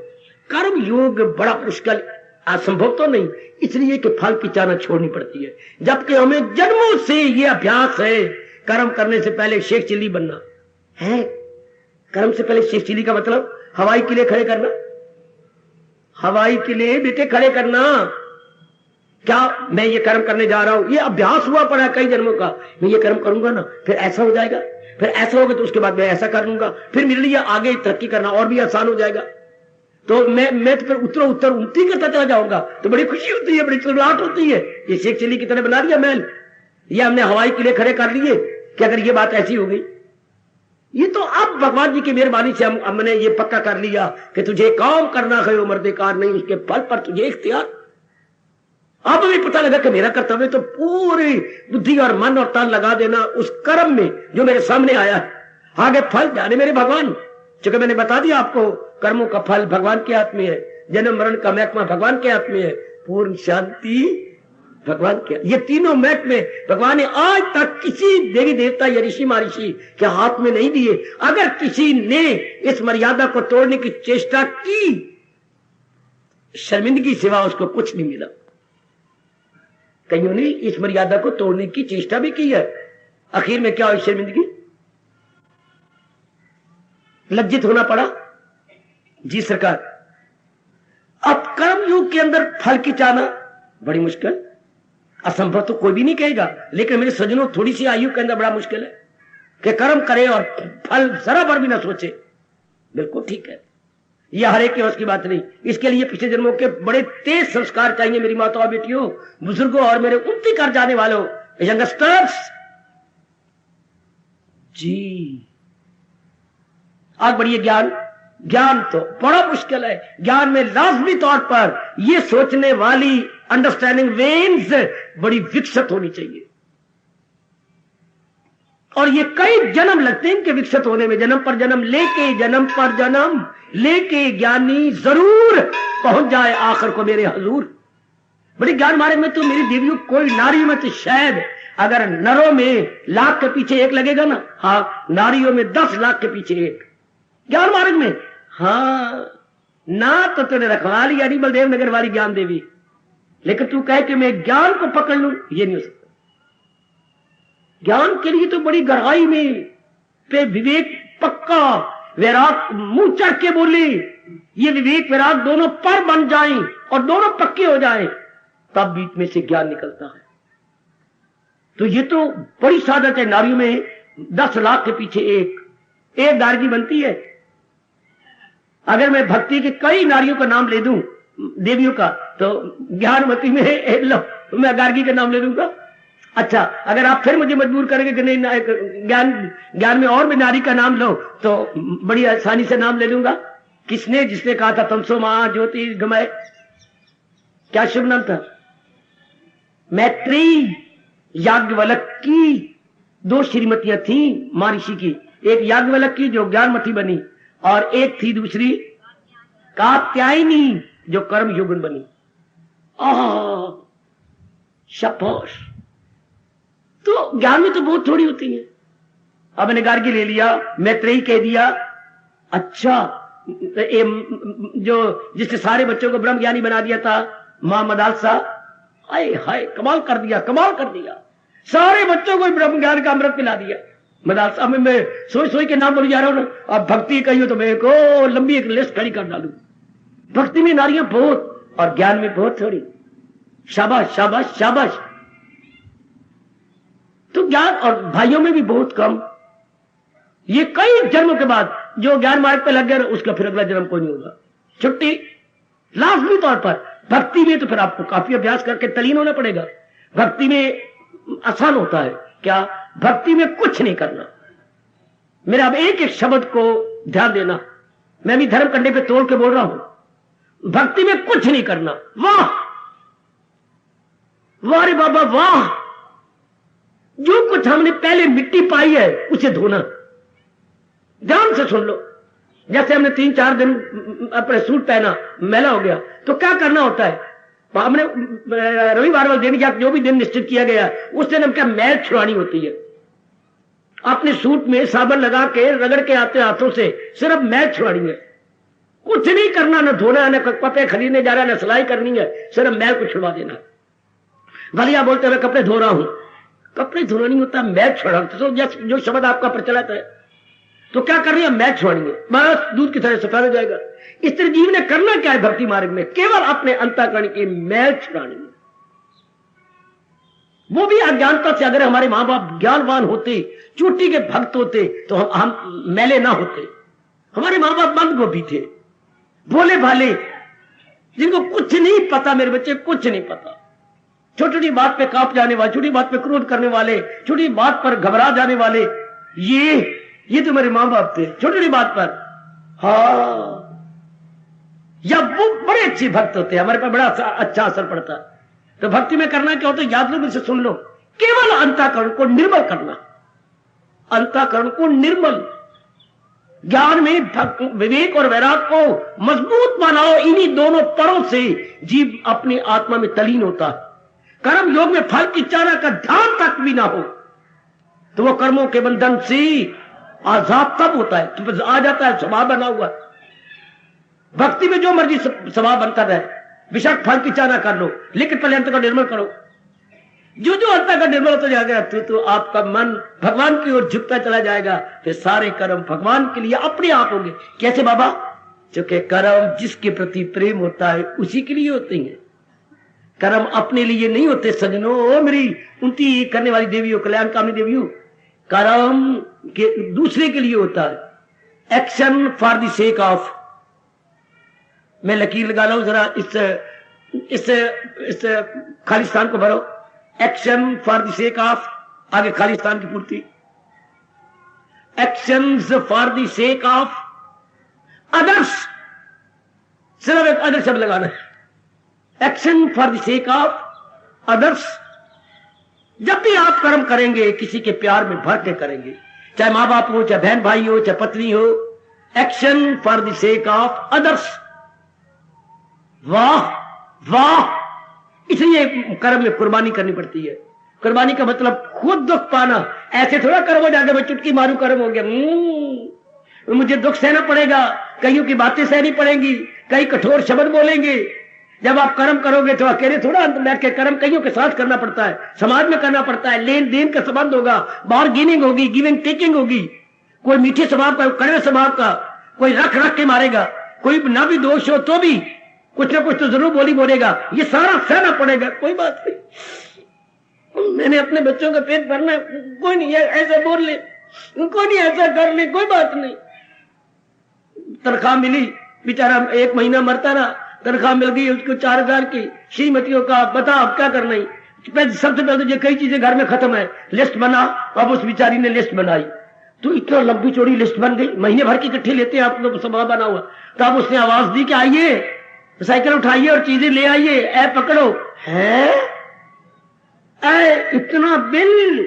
कर्म योग बड़ा मुश्किल, असंभव तो नहीं, इसलिए कि फल की चाहना छोड़नी पड़ती है। जबकि हमें जन्मों से ये अभ्यास है, कर्म करने से पहले शेख चिल्ली बनना है। कर्म से पहले शेख चिल्ली का मतलब हवाई किले खड़े करना, हवाई किले बेटे खड़े करना। क्या मैं ये कर्म करने जा रहा हूं, ये अभ्यास हुआ पड़ा कई जन्मों का, मैं ये कर्म करूंगा ना, फिर ऐसा हो जाएगा, फिर ऐसा होगा तो उसके बाद मैं ऐसा कर लूंगा, फिर मेरे लिए आगे तरक्की करना और भी आसान हो जाएगा। तो मैं तो फिर उत्तर उन्नति करता चला जाऊंगा, तो बड़ी खुशी होती है, बड़ी चिल्लाहट होती है। ये शेख चिल्ली की तरह बना दिया महल, ये हमने हवाई किले खड़े कर लिए कि अगर ये बात ऐसी हो गई। ये तो अब भगवान जी की मेहरबानी से हमने ये पक्का कर लिया कि तुझे काम करना है, उम्र कार नहीं, उसके फल पर तुझे इख्तियार। अब भी पता लगा कि मेरा कर्तव्य तो पूरी बुद्धि और मन और तन लगा देना उस कर्म में जो मेरे सामने आया है, आगे फल जाने मेरे भगवान। क्योंकि मैंने बता दिया आपको, कर्मों का फल भगवान के हाथ में है, जन्म मरण का महकमा भगवान के हाथ में है, पूर्ण शांति भगवान के। ये तीनों महकमे भगवान ने आज तक किसी देवी देवता या ऋषि महर्षि के हाथ में नहीं दिए। अगर किसी ने इस मर्यादा को तोड़ने की चेष्टा की, शर्मिंदगी सिवा उसको कुछ नहीं मिला। कईयों ने इस मर्यादा को तोड़ने की चेष्टा भी की है, आखिर में क्या हुई? शर्मिंदगी, लज्जित होना पड़ा। जी सरकार, अब कर्म योग के अंदर फल की चाहना बड़ी मुश्किल, असंभव तो कोई भी नहीं कहेगा, लेकिन मेरे सज्जनों थोड़ी सी आयु के अंदर बड़ा मुश्किल है कि कर्म करे और फल जरा भर भी ना सोचे। बिल्कुल ठीक है, यह हर एक के वश की बात नहीं। इसके लिए पिछले जन्मों के बड़े तेज संस्कार चाहिए मेरी माताओं बेटियों, बुजुर्गों और मेरे उन्नति कर जाने वालों, यंगस्टर्स। जी आग बढ़िए ज्ञान ज्ञान तो बड़ा मुश्किल है। ज्ञान में लाजमी तौर पर यह सोचने वाली अंडरस्टैंडिंग वेन्स बड़ी विकसित होनी चाहिए, और ये कई जन्म लगते हैं इनके विकसित होने में। जन्म पर जन्म लेके ज्ञानी जरूर पहुंच जाए आखिर को मेरे हजूर। बड़ी ज्ञान मार्ग में तो मेरी देवियों कोई नारी में तो शायद अगर नरों में लाख के पीछे एक लगेगा ना, हाँ नारियों में 10 लाख के पीछे एक ज्ञान मार्ग में। हाँ ना तो तूने रखवा लिया नहीं बलदेव नगर वाली ज्ञान देवी, लेकिन तू कहे कि मैं ज्ञान को पकड़ लूं, ये नहीं हो सकता। ज्ञान के लिए तो बड़ी गहराई में पे विवेक पक्का, वैराग मुंह चढ़ के बोले, ये विवेक वैराग दोनों पर बन जाएं और दोनों पक्के हो जाएं, तब बीच में से ज्ञान निकलता है। तो ये तो बड़ी सादत है। नारियों में 10 लाख के पीछे एक गार्गी बनती है। अगर मैं भक्ति के कई नारियों का नाम ले दूं देवियों का, तो ज्ञानवती में लो मैं गार्गी का नाम ले दूंगा। अच्छा अगर आप फिर मुझे मजबूर करेंगे कि नहीं ज्ञान में और भी नारी का नाम लो, तो बड़ी आसानी से नाम ले लूंगा। जिसने कहा था तमसो मां ज्योति गमय, क्या शुभ नाम था? मैत्री याज्ञवल्क की 2 श्रीमतियां थी महर्षि की, एक याज्ञवल्क की जो ज्ञानमती बनी, और एक थी दूसरी कात्यायनी जो कर्म योगिन बनी। शाबाश। तो ज्ञान में तो बहुत थोड़ी होती है। अब मैंने गार्गी ले लिया, मैत्रेयी कह दिया। अच्छा जो जिसने सारे बच्चों को ब्रह्म ज्ञानी बना दिया था मां मदालसा, हाय हाय कमाल कर दिया, सारे बच्चों को ब्रह्म ज्ञान का अमृत पिला दिया मदालसा में। मैं सोच के नाम बोल जा रहा हूं ना। अब भक्ति कही हो तो मैं को लंबी एक लिस्ट खड़ी कर डालू। भक्ति में नारियां बहुत और ज्ञान में बहुत थोड़ी। शाबाश शाबाश शाबाश। तो ज्ञान और भाइयों में भी बहुत कम। ये कई जन्मों के बाद जो ज्ञान मार्ग पे लग गया उसका फिर अगला जन्म कोई नहीं होगा, छुट्टी लाजमी तौर पर। भक्ति में तो फिर आपको काफी अभ्यास करके तलीन होना पड़ेगा। भक्ति में आसान होता है क्या? भक्ति में कुछ नहीं करना। मेरा अब एक शब्द को ध्यान देना, मैं भी धर्म कंडे पे तोड़ के बोल रहा हूं। भक्ति में कुछ नहीं करना। वाह वाह रे बाबा वाह। जो कुछ हमने पहले मिट्टी पाई है उसे धोना। ध्यान से सुन लो। जैसे हमने 3-4 दिन अपने सूट पहना, मैला हो गया, तो क्या करना होता है? हमने रविवार वाले दिन या जो भी दिन निश्चित किया गया उस दिन हम क्या मैल छुड़ानी होती है। अपने सूट में साबुन लगा के रगड़ के आते हाथों से सिर्फ मैल छुड़ानी है। कुछ नहीं करना, न धोना, न कपड़े खरीदने जा रहा है, न सिलाई करनी है, सिर्फ मैल को छुड़वा देना। भलिया बोलते हुए कपड़े धो रहा हूं, कपड़े धोना नहीं होता, मैल छुड़ाना। तो जो शब्द आपका प्रचलित है, तो क्या कर रही है? मैल छुड़ाएंगे, बस दूध की तरह सफेद हो जाएगा। इस तरह जीव ने करना क्या है भक्ति मार्ग में? केवल अपने अंतःकरण की मैल छुड़ानी है। वो भी अज्ञानता से। अगर हमारे मां बाप ज्ञानवान होते, चोटी के भक्त होते, तो हम मैले ना होते। हमारे मां बाप बंद गोभी थे, भोले भाले, जिनको कुछ नहीं पता। मेरे बच्चे कुछ नहीं पता। छोटी छोटी बात पे कांप जाने वाले, छोटी बात पे क्रोध करने वाले, छोटी बात पर घबरा जाने वाले, ये तो मेरे मां बाप थे। छोटी छोटी बात पर हाँ, या वो बड़े अच्छे भक्त होते हैं, हमारे पर बड़ा अच्छा असर पड़ता है। तो भक्ति में करना क्या होता है? याद लो, मुझसे सुन लो। केवल अंतःकरण को निर्मल करना, अंतःकरण को निर्मल। ज्ञान में विवेक और वैराग को मजबूत बनाओ। इन्हीं दोनों परों से जीव अपनी आत्मा में तलीन होता है। कर्म योग में फल की इच्छा का ध्यान तक भी ना हो तो वो कर्मों के बंधन से आजाद तब होता है, तो आ जाता है स्वभाव बना हुआ। भक्ति में जो मर्जी स्वभाव बनता रहे, विषाक्त फल की इच्छा ना कर लो, लेकिन पहले अंत का निर्मल करो। जो अंत का निर्मल होता जाएगा तो आपका मन भगवान की ओर झुकता चला जाएगा। फिर सारे कर्म भगवान के लिए अपने आप होंगे। कैसे बाबा? क्योंकि कर्म जिसके प्रति प्रेम होता है उसी के लिए होते हैं। कर्म अपने लिए नहीं होते सजनों। मेरी उनती करने वाली देवियों, कल्याण कामनी देवियों, कर्म के दूसरे के लिए होता है। Action for the sake of. मैं लकीर लगा रहा हूं, जरा इस खालिस्तान को भरो। Action for the sake of, आगे खालिस्तान की पूर्ति। Actions for the sake of others, सिर्फ एक अदर शब्द लगाना है। Action for the sake of others. जब भी आप कर्म करेंगे किसी के प्यार में भर के करेंगे, चाहे मां बाप हो, चाहे बहन भाई हो, चाहे पत्नी हो। Action for the sake of others. वाह वाह, इसलिए कर्म में कुर्बानी करनी पड़ती है। कुर्बानी का मतलब खुद दुख पाना। ऐसे थोड़ा कर्म हो जाएगा, मैं चुटकी मारू कर्म हो गया, मुझे दुख सहना पड़ेगा, कईयों की बातें सहनी पड़ेंगी, कई कठोर शब्द बोलेंगे। जब आप कर्म करोगे तो अकेले थोड़ा अंदर बैठ के कर्म कईयों के साथ करना पड़ता है, समाज में करना पड़ता है, लेन देन का संबंध होगा, बार्गेनिंग होगी, गिविंग टेकिंग होगी। कोई मीठे स्वभाव का, कड़वे स्वभाव का, कोई रख रख के मारेगा, कोई ना भी दोष हो तो भी कुछ ना कुछ तो जरूर बोली बोलेगा, ये सारा सहना पड़ेगा। कोई बात नहीं, मैंने अपने बच्चों का पेट भरना, कोई नहीं ऐसा बोल ले, कोई नहीं ऐसा कर ले, कोई बात नहीं। तनख्वाह मिली, बेचारा 1 महीना मरता रहा, तनख्वाह मिल गई उसको 4000 की। श्रीमतियों का बता अब क्या करना है। सबसे पहले तो कई चीजें घर में खत्म है, लिस्ट बना। अब उस बेचारी ने लिस्ट बनाई तो इतना लंबी चौड़ी लिस्ट बन गई, महीने भर की इकट्ठी लेते हैं आप लोग, सभा बना हुआ। तो अब उसने आवाज दी कि आइए साइकिल उठाइए और चीजें ले आइए, ऐ पकड़ो। है ऐ इतना बिल,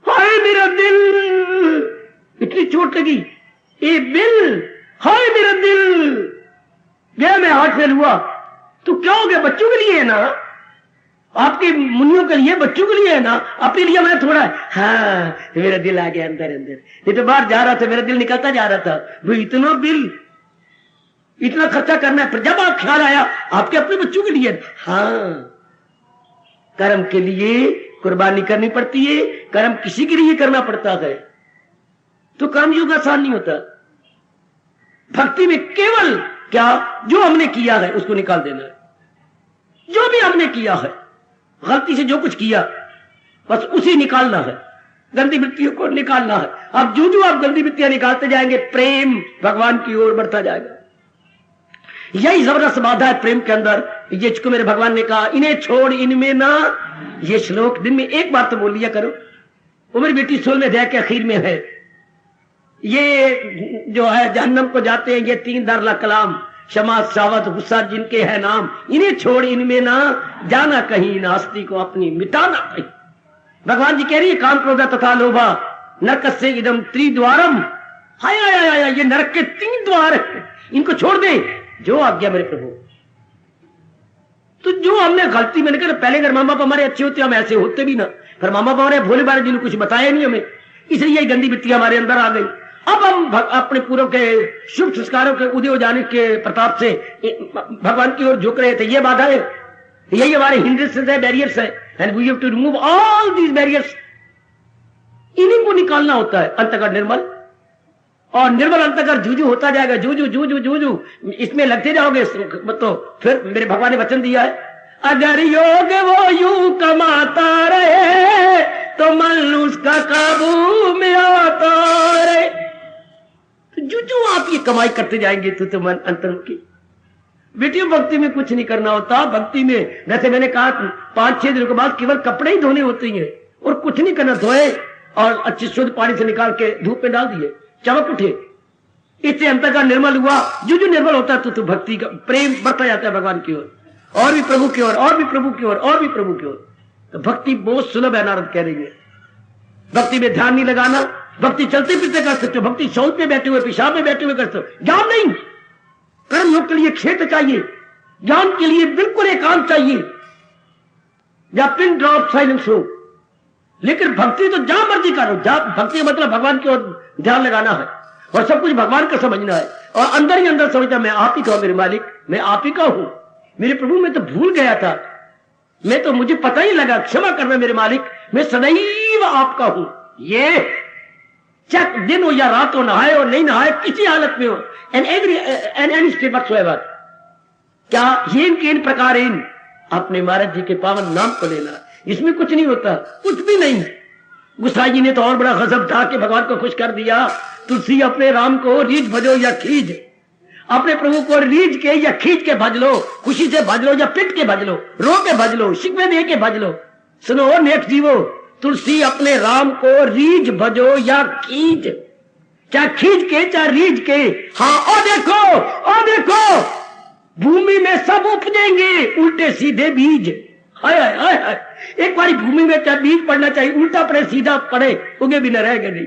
हाय मेरा दिल, इतनी चोट लगी, ये बिल, हाय मेरा दिल गया, मैं हार्ट फेल हुआ। तो क्या हो गया, बच्चों के लिए है ना, आपके मुनियों के लिए, बच्चों के लिए है ना, अपने लिए मैं थोड़ा, हाँ मेरा दिल आ गया अंदर अंदर। ये तो बाहर जा रहा था, मेरा दिल निकलता जा रहा था, वो इतना बिल, इतना खर्चा करना है। पर जब आप ख्याल आया आपके अपने बच्चों के लिए, हाँ कर्म के लिए कुर्बानी करनी पड़ती है, कर्म किसी के लिए करना पड़ता है। तो कर्म युग आसान नहीं होता। भक्ति में केवल क्या, जो हमने किया है उसको निकाल देना है। जो भी हमने किया है, गलती से जो कुछ किया बस उसी निकालना है, गंदी वृत्तियों को निकालना है। अब जो आप गंदी वृत्तियां निकालते जाएंगे, प्रेम भगवान की ओर बढ़ता जाएगा। यही जबरदस्त बाधा है प्रेम के अंदर। ये जिसको मेरे भगवान ने कहा, इन्हें छोड़ इनमें ना, ये श्लोक दिन में एक बार तो बोल लिया करो। वो मेरी बेटी 16वें अध्याय के आखिर में है। ये जो है जहन्नम को जाते हैं, ये 3 दरला कलाम, क्षमा शावत गुस्सा जिनके है नाम, इन्हें छोड़ इनमें ना जाना कहीं, नास्ती को अपनी मिटाना कहीं। भगवान जी कह रही है, काम क्रोध तथा लोभा नरकस्य इदम त्रिद्वारम। हाय हाय हाय, ये नरक के 3 द्वार है, इनको छोड़ दे, जो आज्ञा मेरे प्रभु। तो जो हमने गलती, मैंने कहा पहले अगर माँ बाप हमारे अच्छे होते हम ऐसे होते भी ना, पर माँ बाप हमारे भोले बारे जिन्होंने कुछ बताया नहीं हमें, इसलिए यही गंदी वृत्तियां हमारे अंदर आ गई। अब हम अपने पूर्व के शुभ संस्कारों के उदय हो जाने के प्रताप से भगवान की ओर झुक रहे थे। ये बाधा है, यही हमारे हिंड्रेंसेस है, बैरियर्स है, and we have to remove all these barriers. इन्हीं को निकालना होता है। अंतःकरण निर्मल, और निर्मल अंतःकरण जूझू होता जाएगा, जूझू जूझू जूझू, इसमें लगते जाओगे तो फिर मेरे भगवान ने वचन दिया है, अगर योग वो यूं कमाता रहे तो मन उसका काबू में आता रहे। तो जो आप ये कमाई करते जाएंगे तो मन अंतर की। बेटियों, भक्ति में कुछ नहीं करना होता। भक्ति में जैसे मैंने कहा 5-6 दिनों के बाद केवल कपड़े ही धोने होते हैं और कुछ नहीं करना। धोए और अच्छे शुद्ध पानी से निकाल के धूप में डाल दिए, चमक उठे, इससे अंतःकरण निर्मल हुआ। जो निर्मल होता है तो भक्ति का प्रेम बढ़ता जाता है भगवान की ओर, और भी प्रभु की ओर, और भी प्रभु की ओर, और भी प्रभु की ओर। तो भक्ति बहुत सुलभ है, नारद कह रही है। भक्ति में ध्यान नहीं लगाना, भक्ति चलते फिरते कर सकते हो, भक्ति शौच में बैठे हुए, पेशाब में बैठे हुए कर सकते हो। ज्ञान नहीं, कर्म योग के लिए क्षेत्र चाहिए, ज्ञान के लिए बिल्कुल एकांत चाहिए, या पिन ड्रॉप साइलेंस हो। लेकिन भक्ति तो जहां मर्जी करो, भक्ति का मतलब भगवान की ओर ध्यान लगाना है और सब कुछ भगवान का समझना है, और अंदर ही अंदर समझना मैं आप ही का हूं, मेरे मालिक मैं आप ही का हूं, मेरे प्रभु मैं तो भूल गया था, मैं तो मुझे पता ही लगा, क्षमा करना मेरे मालिक, मैं सदैव आपका हूं। ये चाहे दिन हो या रात हो, नहाए और नहीं नहाए, किसी हालत में हो, एनी स्टेट व्हाटसोएवर, क्या ये इन प्रकार इन अपने महाराज जी के पावन नाम को लेना, इसमें कुछ नहीं होता, कुछ भी नहीं। गुसाई जी ने तो और बड़ा गजब ढा के भगवान को खुश कर दिया। तुलसी अपने राम को रीझ भजो या खींच, अपने प्रभु को रीझ के या खींच के भज लो, खुशी से भज लो या पिट के भज लो, रो के भज लो, शिकवे दे के भज लो। सुनो नेक जीवो, तुलसी अपने राम को रीझ भजो या खींच, चाहे खींच के चाहे रीझ के। हाँ, और देखो भूमि में सब उपजेंगे उल्टे सीधे बीज। हाय हाय हाय हाय, एक बारी भूमि में चाहे बीज पड़ना चाहिए, उल्टा पड़े सीधा पड़े, उगे भी न रहेगा नहीं।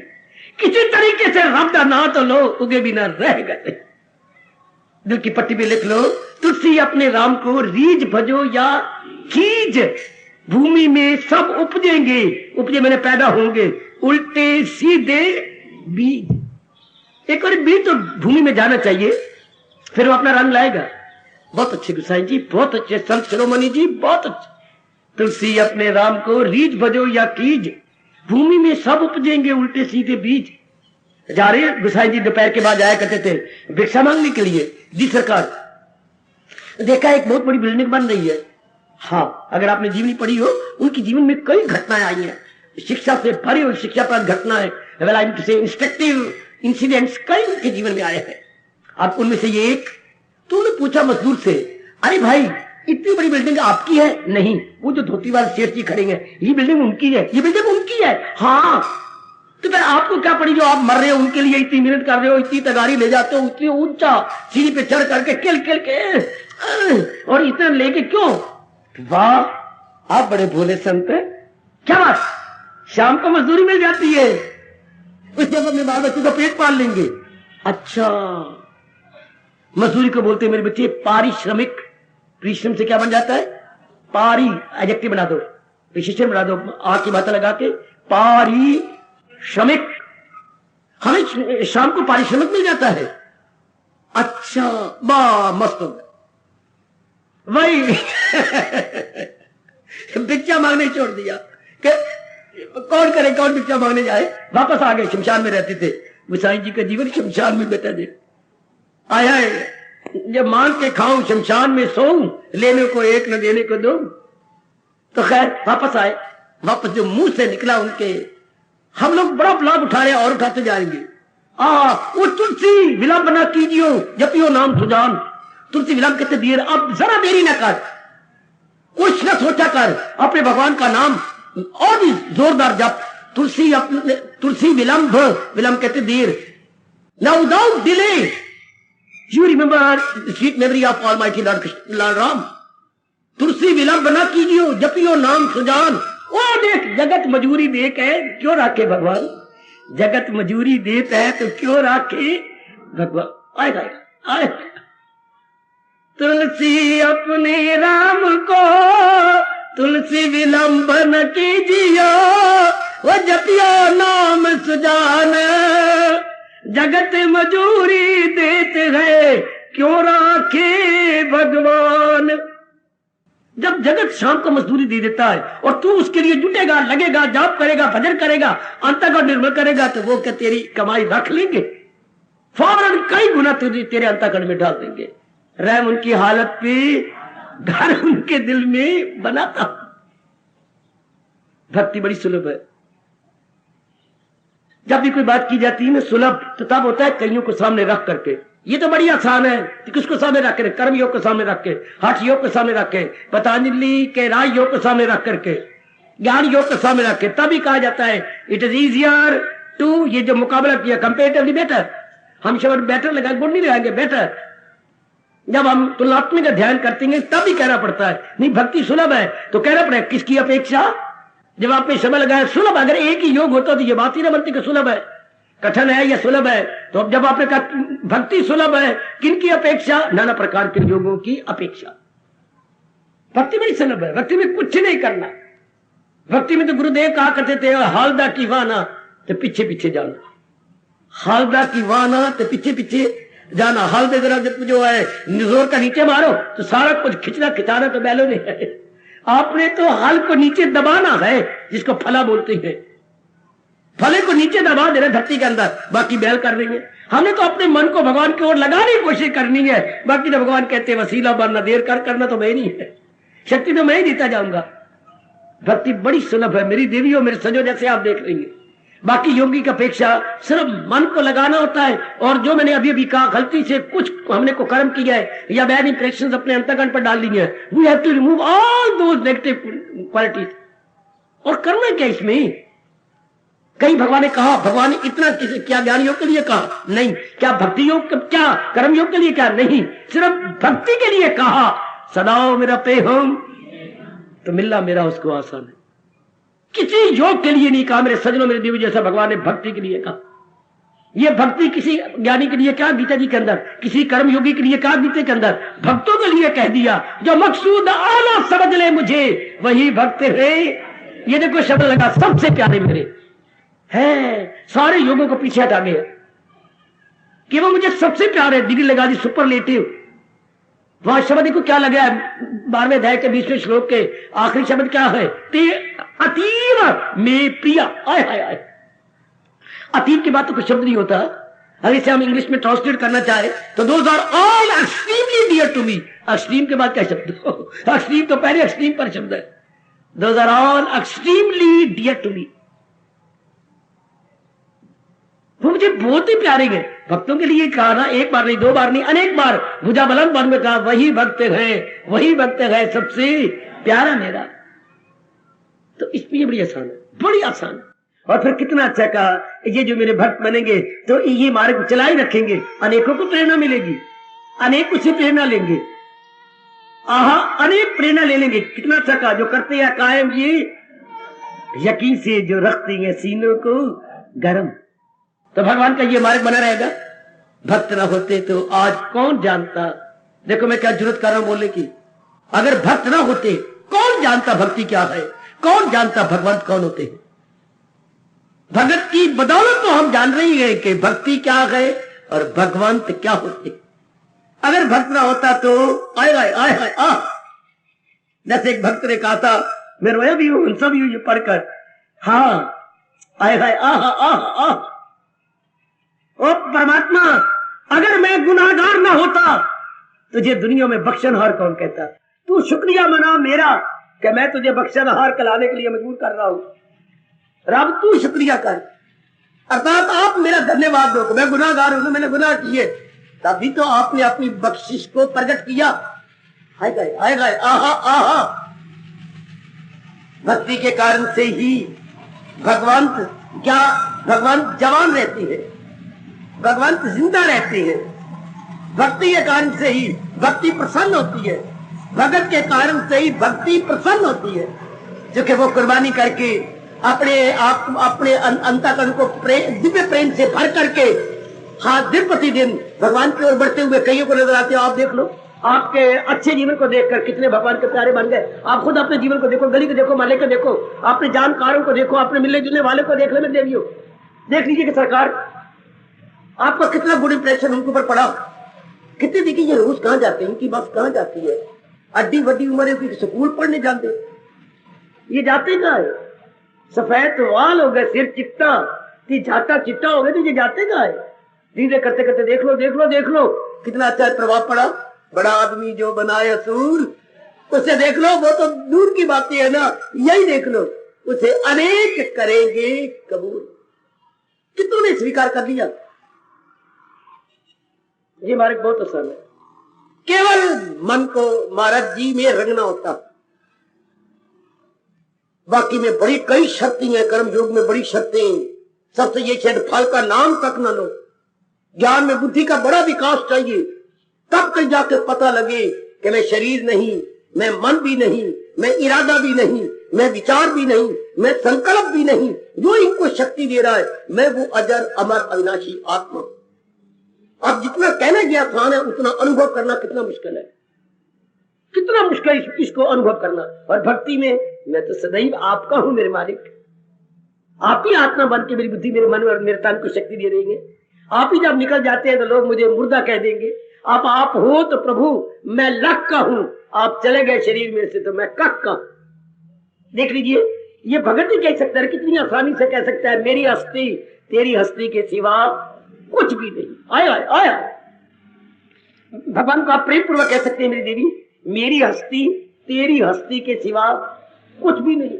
किसी तरीके से रब दा ना तो लो, उगे भी न रहेगा नहीं। दिल की पट्टी पे लिख लो, तुलसी अपने राम को रीझ भजो या खींच, भूमि में सब उपजेंगे, उपजे मैंने पैदा होंगे उल्टे सीधे बीज। एक बार बीज तो भूमि में जाना चाहिए, फिर वो अपना रंग लाएगा। बहुत अच्छे गोसाई जी, बहुत अच्छे संत शिरोमणि जी, बहुत अच्छे। तुलसी अपने राम को रीझ भजो या कीज, भूमि में सब उपजेंगे उल्टे सीधे बीज। जा रहे गोसाई जी दोपहर के बाद आया करते थे भिक्षा मांगने के लिए। जी सरकार, देखा एक बहुत बड़ी बिल्डिंग बन रही है। हाँ, अगर आपने जीवनी पढ़ी हो, उनके जीवन में कई घटनाएं आई हैं, शिक्षा से भरी हुई शिक्षाप्रद घटनाएं, वेल आई एम टू से इंस्ट्रक्टिव इंसिडेंट्स कई उनके जीवन में आए हैं। अब उनमें से ये एक, तो उन्होंने पूछा मजदूर से, अरे भाई इतनी बड़ी बिल्डिंग आपकी है? नहीं, वो जो धोती वाले सेठ जी खड़े हैं, ये बिल्डिंग उनकी है। ये बिल्डिंग उनकी है? हाँ। तो फिर आपको क्या पड़ी जो आप मर रहे हो उनके लिए इतनी मेहनत कर रहे हो, इतनी तगारी ले जाते हो, इतनी ऊंचा सीढ़ी पे चढ़ करके किल के और इतना लेके क्यों? वाह, आप बड़े भोले संत हैं। क्या बात, शाम को मजदूरी मिल जाती है, उससे हम अपने बाल बच्चों का पेट पाल लेंगे। अच्छा, मजदूरी को बोलते हैं मेरे बच्चे पारिश्रमिक। परिश्रम से क्या बन जाता है? पारी, एडजेक्टिव बना दो, विशेषण बना दो, आ की बात लगा के, पारिश्रमिक। हमें शाम को पारिश्रमिक मिल जाता है। अच्छा, वाह मस्त, वही भिक्षा मांगने छोड़ दिया कि कौन करे, कौन भिक्षा मांगने जाए। वापस आ गए, शमशान में रहते थे। गोसाई जी का जीवन शमशान में बेटा जी आया है, जब मांग के खाऊं शमशान में सोऊं, लेने को एक न देने को दो। तो खैर वापस आए, वापस जो मुंह से निकला उनके, हम लोग बड़ा लाभ उठा रहे और उठाते जाएंगे। वो तुलसी विलंब न कीजियो जपियो नाम सुजान। तुलसी विलंब कहते देर, अब जरा देरी न कर, कुछ न सोचा कर, अपने भगवान का नाम और भी जोरदार जप। तुलसी विलंब, विलंब कहते देर। Now without delay you remember sweet memory of Almighty Lord Ram. Tulsi विलंब न कीजियो जपियो नाम सुजान। ओ देख, जगत मजूरी देख है, क्यों राखे भगवान? जगत मजूरी देता है तो क्यों राखे भगवान? आए तुलसी अपने राम को तुलसी विलंब न कीजियो, वो जपियो नाम सुजान। जगत मजूरी देते हैं क्यों राखे भगवान। जब जगत शाम को मजदूरी दे देता है और तू उसके लिए जुटेगा, लगेगा, जाप करेगा, भजन करेगा, अंतःकरण निर्मल करेगा, तो वो क्या तेरी कमाई रख लेंगे? फौरन कई गुना तेरे अंतःकरण में डाल देंगे। रहम उनकी हालत पे घर उनके दिल में बनाता। भक्ति बड़ी सुलभ है। जब भी कोई बात की जाती है ना सुलभ, तो तब होता है कईयों को सामने रख करके। ये तो बड़ी आसान है कि किसको सामने रख के, कर्म योग को सामने रख के, हठ योग को सामने रख के, पतंजलि के राय योग को सामने रख करके, ज्ञान योग को सामने रख के, तभी कहा जाता है इट इज इजियर टू, ये जो मुकाबला किया, कंपेरेटिवली बेटर। हम शब्द बेटर लगा, गुण नहीं लगाएंगे, बेटर। जब हम तुलनात्मक ध्यान करते हैं तभी कहना पड़ता है। नहीं, भक्ति सुलभ है तो कहना पड़ेगा किसकी अपेक्षा। जब आपने समय लगाया सुलभ, अगर एक ही योग होता तो ये बात ही ना बनती कि सुलभ है, कठिन है या सुलभ है। तो अब जब आपने कहा भक्ति सुलभ है, किनकी अपेक्षा? नाना प्रकार के योगों की अपेक्षा। भक्ति बड़ी सुलभ है, भक्ति में कुछ नहीं करना। भक्ति में तो गुरुदेव कहा करते थे हालदा की वाना तो पीछे पीछे जाना, हालदा की वाना तो पीछे पीछे जाना। हालदे जरा जो है जोर का नीचे मारो तो सारा कुछ खिंचना खिंचाना तो बैलों ने है। आपने तो हल को नीचे दबाना है, जिसको फला बोलते हैं। फले को नीचे दबा देना धरती के अंदर, बाकी बैल कर देंगे। हमने तो अपने मन को भगवान की ओर लगाने की कोशिश करनी है, बाकी तो भगवान कहते हैं वसीला बनना, देर करना तो मैं नहीं है, शक्ति तो मैं ही देता जाऊंगा। भक्ति बड़ी सुलभ है मेरी देवी, और मेरे सजो जैसे आप देख रही हैं। बाकी योगी की अपेक्षा सिर्फ मन को लगाना होता है। और जो मैंने अभी अभी कहा, गलती से कुछ हमने को कर्म किया है या बैड इंप्रेशन अपने अंतःकरण पर डाल ली है, we have to remove all those negative qualities. और करना क्या इसमें? कहीं भगवान ने कहा, भगवान ने इतना किसी क्या ज्ञान योग के लिए कहा? नहीं। क्या भक्ति योग, क्या कर्म योग के लिए? क्या नहीं, सिर्फ भक्ति के लिए कहा। सदाओ मेरा पे हम तो मिलना मेरा उसको आसान है। किसी योग के लिए नहीं कहा मेरे सज्जनों, मेरे देवी, जैसा भगवान ने भक्ति के लिए कहा। ये भक्ति किसी ज्ञानी के लिए क्या गीता जी के अंदर, किसी कर्म योगी के लिए क्या गीता के अंदर, भक्तों के लिए कह दिया। जो मकसूद आला समझ ले मुझे वही भक्त है। ये देखो शब्द लगा, सबसे प्यारे मेरे है, सारे योगों को पीछे हटा गया कि वो मुझे सबसे प्यारे, डिग्री लगा दी सुपरलेटिव। वहां शब्द देखो क्या लगा है, 12वें अध्याय के 20वें श्लोक के आखिरी शब्द क्या है? ते अतीव में प्रिया। आय हाय आय, अतीव के बाद तो कुछ शब्द नहीं होता। अगर इसे हम इंग्लिश में ट्रांसलेट करना चाहे तो those are all extremely dear to me. Extreme के बाद क्या शब्द? एक्सट्रीम तो पहले एक्सट्रीम पर शब्द है। Those are all extremely dear to me. वो मुझे बहुत ही प्यारे गए। भक्तों के लिए कहा ना, एक बार नहीं, दो बार नहीं, अनेक बार भुजा बुलंद बन में कहा वही भक्त है, वही भक्त है सबसे प्यारा मेरा। तो इसलिए बड़ी आसान है, बड़ी आसान है। और फिर कितना अच्छा कहा, ये जो मेरे भक्त बनेंगे तो ये मार्ग चला ही रखेंगे, अनेकों को प्रेरणा मिलेगी, अनेक उसे प्रेरणा लेंगे, आहा अनेक प्रेरणा ले लेंगे। कितना अच्छा कहा, जो करते हैं कायम ये यकीन से, जो रखते हैं सीनों को गर्म। तो भगवान का ये मार्ग बना रहेगा। भक्त ना होते तो आज कौन जानता। देखो मैं क्या जरूरत कर रहा हूं बोलने की। अगर भक्त ना होते कौन जानता भक्ति क्या है, कौन जानता भगवंत कौन होते हैं। भगत की बदौलत तो हम जान रही है कि भक्ति क्या है और भगवंत क्या होते। अगर भक्त ना होता तो आय आय आय आय आ, जैसे एक भक्त ने कहा था, मैं रोया भी हूं, हंसा भी हूं ये पढ़कर। हाँ आय आय आह आह आह, ओ परमात्मा अगर मैं गुनाहगार ना होता तुझे दुनिया में बख्शनहार कौन कहता। तू शुक्रिया मना मेरा कि मैं तुझे बख्शनहार कहलाने के लिए मजबूर कर रहा हूं। रब तू शुक्रिया कर, अर्थात आप मेरा धन्यवाद दो। मैं गुनाहगार हूं, मैंने गुनाह किए, तभी तो आपने अपनी बख्शिश को प्रकट किया। आएगा आहा आहा, भक्ति के कारण से ही भगवंत क्या, भगवंत जवान रहती है, भगवंत जिंदा रहते हैं। भक्ति के कारण से ही भक्ति प्रसन्न होती है, भगत के कारण से ही भक्ति प्रसन्न होती है। जो कि वो कुर्बानी करके अपने अंतःकरण को दिव्य प्रेम से भर करके हाँ दिन प्रतिदिन भगवान की ओर बढ़ते हुए कईयों को नजर आते हो। आप देख लो, आपके अच्छे जीवन को देखकर कितने भगवान के प्यारे बन गए। आप खुद अपने जीवन को देखो, गली को देखो, मोहल्ले को देखो, अपने जानकारों को देखो, अपने मिलने जुलने वाले को देख ले देवियों, देख लीजिए कि सरकार आपका कितना गुड इंप्रेशन उनके ऊपर पड़ा। कितने देखिए ये रोज कहाँ जाते हैं, इनकी बस कहाँ जाती है, अड्डी वड्डी उम्र की स्कूल पढ़ने जाते, ये जाते कहाँ है? सफेद वाल हो गए, सिर चिट्टा, झाटा चिट्टा हो गए, तो ये जाते कहाँ है? धीरे करते करते देख लो देख लो देख लो कितना अच्छा प्रभाव पड़ा। बड़ा आदमी जो बनाए असूल उसे देख लो, वो तो दूर की बातें है ना, यही देख लो, उसे अनेक करेंगे कबूल। कितनों ने स्वीकार कर लिया। ये मार्ग बहुत आसान है, केवल मन को महाराज जी में रंगना होता। बाकी में बड़ी कई शक्ति है, कर्म योग में बड़ी शक्ति। सबसे ये शायद फल का नाम तक न लो। ज्ञान में बुद्धि का बड़ा विकास चाहिए, तब कहीं जाकर पता लगे कि मैं शरीर नहीं, मैं मन भी नहीं, मैं इरादा भी नहीं, मैं विचार भी नहीं, मैं संकल्प भी नहीं। जो इनको शक्ति दे रहा है मैं वो अजर अमर अविनाशी आत्मा। अब जितना कहना गया आसान है उतना अनुभव करना कितना मुश्किल है, कितना मुश्किल इसको अनुभव करना। और भक्ति में मैं तो सदैव आपका हूं मेरे मालिक, आप ही आत्मा बन के मेरी बुद्धि, मेरे मन और मेरे तन को शक्ति दे देंगे। आप ही जब निकल जाते हैं तो लोग मुझे मुर्दा कह देंगे। आप हो तो प्रभु मैं लक का हूं, आप चले गए शरीर में से तो मैं कक का। देख लीजिए ये भगत ही कह सकता है, कितनी आसानी से कह सकता है, मेरी हस्ती तेरी हस्ती के सिवा कुछ भी नहीं। आया आया भगवान को आप प्रेम पूर्वक कह सकते हैं, मेरी देवी मेरी हस्ती तेरी हस्ती के सिवा कुछ भी नहीं।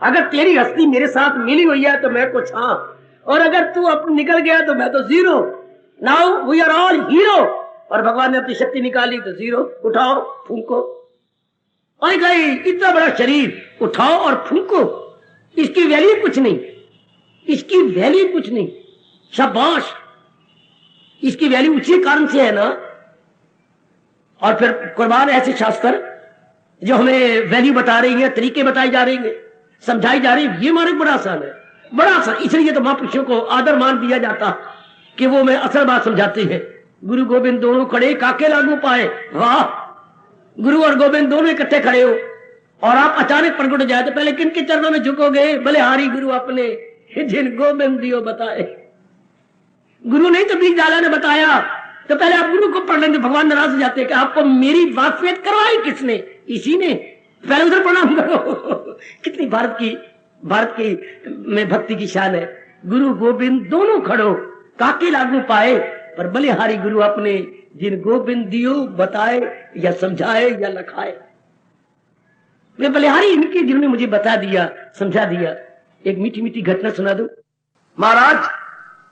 अगर तेरी हस्ती मेरे साथ मिली हुई है तो मैं कुछ, हाँ, और अगर तू अब निकल गया तो मैं तो zero. Now we are all hero. और भगवान ने अपनी शक्ति निकाली तो जीरो। उठाओ फूंको, और गई इतना बड़ा शरीर उठाओ और फूंको, इसकी वैल्यू कुछ नहीं। इसकी वैल्यू कुछ नहीं। शाबाश, इसकी वैल्यू उसी कारण से है ना। और फिर कुर्बान ऐसे शास्त्र जो हमें वैल्यू बता रही है, तरीके बताई जा रही है, समझाई जा रही है, ये हमारे बड़ा आसान है, बड़ा आसान। इसलिए तो महापुरुषों को आदर मान दिया जाता कि वो मैं असल बात समझाते हैं। गुरु गोविंद दोनों खड़े काके लागू पाए। वाह, गुरु और गोविंद दोनों इकट्ठे खड़े हो और आप अचानक प्रकट हो जाए तो पहले किन के चरणों में झुकोगे? बलिहारी गुरु अपने जिन गोविंद दियो बताए। गुरु नहीं तो बीज डाला ने बताया, तो पहले आप गुरु को पढ़ लेंगे। भगवान नाराज हो जाते हैं कि आपको मेरी वाकफियत करवाई किसने? इसी ने। पहले उधर प्रणाम करो। कितनी भारत की में भक्ति की शान है। गुरु गोविंद दोनों खड़ो काके लागू पाए, पर बलिहारी गुरु अपने जिन गोविंद दियो बताए, या समझाए या लखाए। वे बलिहारी इनके जिन्होंने मुझे बता दिया, समझा दिया। एक मीठी मीठी घटना सुना दो। महाराज,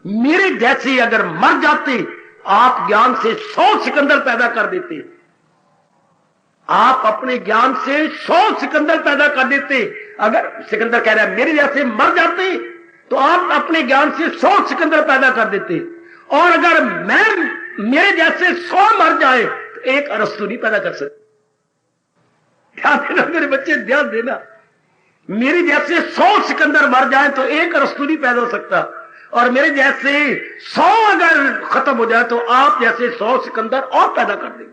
मेरे जैसे अगर मर जाते, आप ज्ञान से 100 सिकंदर पैदा कर देते। आप अपने ज्ञान से 100 सिकंदर पैदा कर देते। अगर सिकंदर कह रहा है मेरे जैसे मर जाते, तो आप अपने ज्ञान से 100 सिकंदर पैदा कर देते। और अगर मेरे जैसे 100 मर जाए तो एक अरस्तु नहीं पैदा कर सकते। ध्यान देना मेरे बच्चे, ध्यान देना। मेरे जैसे 100 सिकंदर मर जाए तो एक अरस्तु नहीं पैदा हो सकता। और मेरे जैसे 100 अगर खत्म हो जाए तो आप जैसे 100 सिकंदर और पैदा कर देंगे।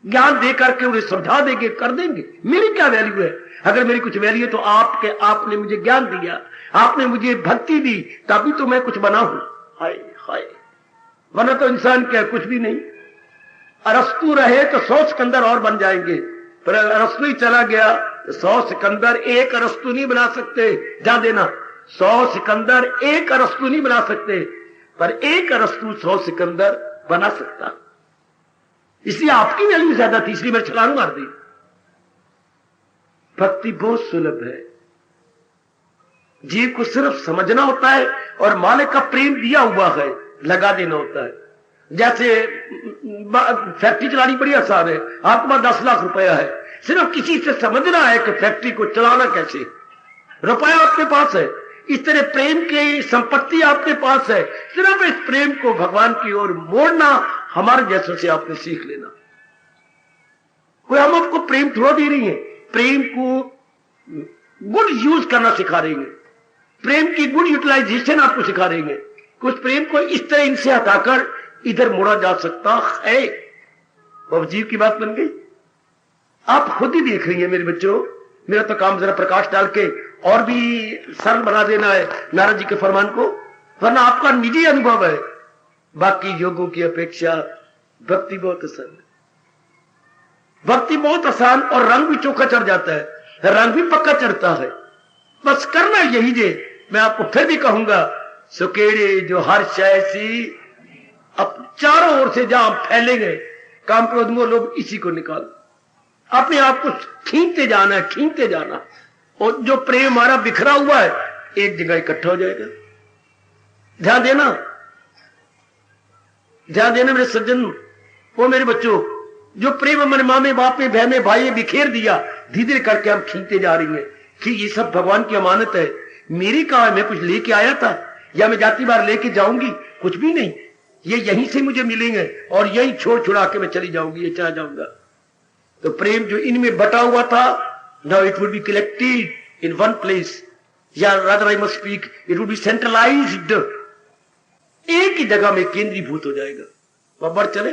ज्ञान दे करके उन्हें समझा देंगे, कर देंगे। मेरी क्या वैल्यू है? अगर मेरी कुछ वैल्यू है तो आपने मुझे ज्ञान दिया, आपने मुझे भक्ति दी, तभी तो मैं कुछ बना हूं। हाय हाय, वरना तो इंसान क्या, कुछ भी नहीं। अरस्तु रहे तो 100 सिकंदर और बन जाएंगे, पर अरस्तु ही चला गया तो 100 सिकंदर एक अरस्तु नहीं बना सकते। ध्यान देना, 100 सिकंदर एक अरस्तु नहीं बना सकते, पर एक अरस्तु 100 सिकंदर बना सकता। इसलिए आपकी वैल्यू ज्यादा थी, इसलिए मैं छलांग मार दी। भक्ति बहुत सुलभ है, जीव को सिर्फ समझना होता है और मालिक का प्रेम दिया हुआ है, लगा देना होता है। जैसे फैक्ट्री चलानी बड़ी आसान है। आपके पास 10 लाख रुपया है, सिर्फ किसी से समझना है कि फैक्ट्री को चलाना कैसे। रुपया आपके पास है, इस तरह प्रेम की संपत्ति आपके पास है, सिर्फ इस प्रेम को भगवान की ओर मोड़ना हमारे जैसों से आपने सीख लेना। कोई हम आपको प्रेम थोड़ा दे रही है, प्रेम को गुड यूज करना सिखा रही है, प्रेम की गुड यूटिलाइजेशन आपको सिखा रही है। कुछ प्रेम को इस तरह इनसे हटाकर इधर मोड़ा जा सकता है। और जीव की बात बन गई। आप खुद ही देख रही है मेरे बच्चों। मेरा तो काम जरा प्रकाश डाल के और भी सरल बना देना है नारद जी के फरमान को, वरना आपका निजी अनुभव है। बाकी योगों की अपेक्षा भक्ति बहुत आसान है। भक्ति बहुत आसान, और रंग भी चोखा चढ़ जाता है, रंग भी पक्का चढ़ता है। बस करना यही जे। मैं आपको फिर भी कहूंगा, सुकेड़े जो हर शैसी, अब चारों ओर से जहां फैलेंगे काम क्रोध मोह लोभ, इसी को निकाल। अपने आप को खींचते जाना है, खींचते जाना। और जो प्रेम हमारा बिखरा हुआ है एक जगह इकट्ठा हो जाएगा। ध्यान देना, ध्यान देना मेरे सज्जन, वो मेरे बच्चों, जो प्रेम हमारे मामे बापे बहने भाई बिखेर दिया, धीरे धीरे करके हम खींचते जा रही हैं कि ये सब भगवान की अमानत है। मेरी कहा है, मैं कुछ लेके आया था या मैं जाती बार लेके जाऊंगी? कुछ भी नहीं। ये यहीं से मुझे मिलेंगे और यहीं छोड़ छुड़ा के मैं चली जाऊंगी, ये चला जाऊंगा। तो प्रेम जो इनमें बटा हुआ था, now it would be collected in one place, या rather I must speak, it would be centralized, एक ही जगह में केंद्रीभूत हो जाएगा। वह बढ़ चले,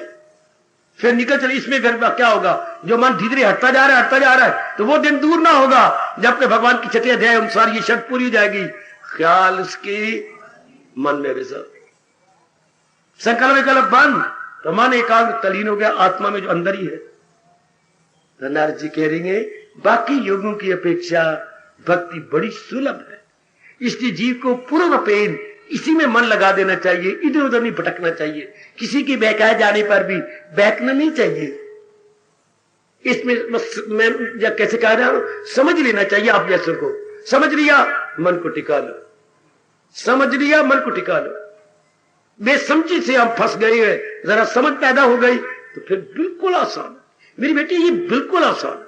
फिर निकल चले। इसमें फिर क्या होगा? जो मन धीरे धीरे हटता जा रहा है, तो वो दिन दूर ना होगा जब तक भगवान की छठे अध्याय अनुसार ये शर्त पूरी हो जाएगी। ख्याल उसके मन में वैसा, संकल्प विकल्प बंद, तो मन एकाग्र तलीन हो गया आत्मा में जो अंदर ही है। नारद जी कह रही है, बाकी योगों की अपेक्षा भक्ति बड़ी सुलभ है। इसलिए जीव को पूर्ण पेन इसी में मन लगा देना चाहिए, इधर उधर नहीं भटकना चाहिए। किसी के बहकाए जाने पर भी बहकना नहीं चाहिए। इसमें मैं कैसे कह रहा हूं, समझ लेना चाहिए। आप जैसे को समझ लिया, मन को टिका लो, समझ लिया, मन को टिका लो। बेसमझी से हम फंस गए हैं, जरा समझ पैदा हो गई तो फिर बिल्कुल आसान। मेरी बेटी, ये बिल्कुल आसान।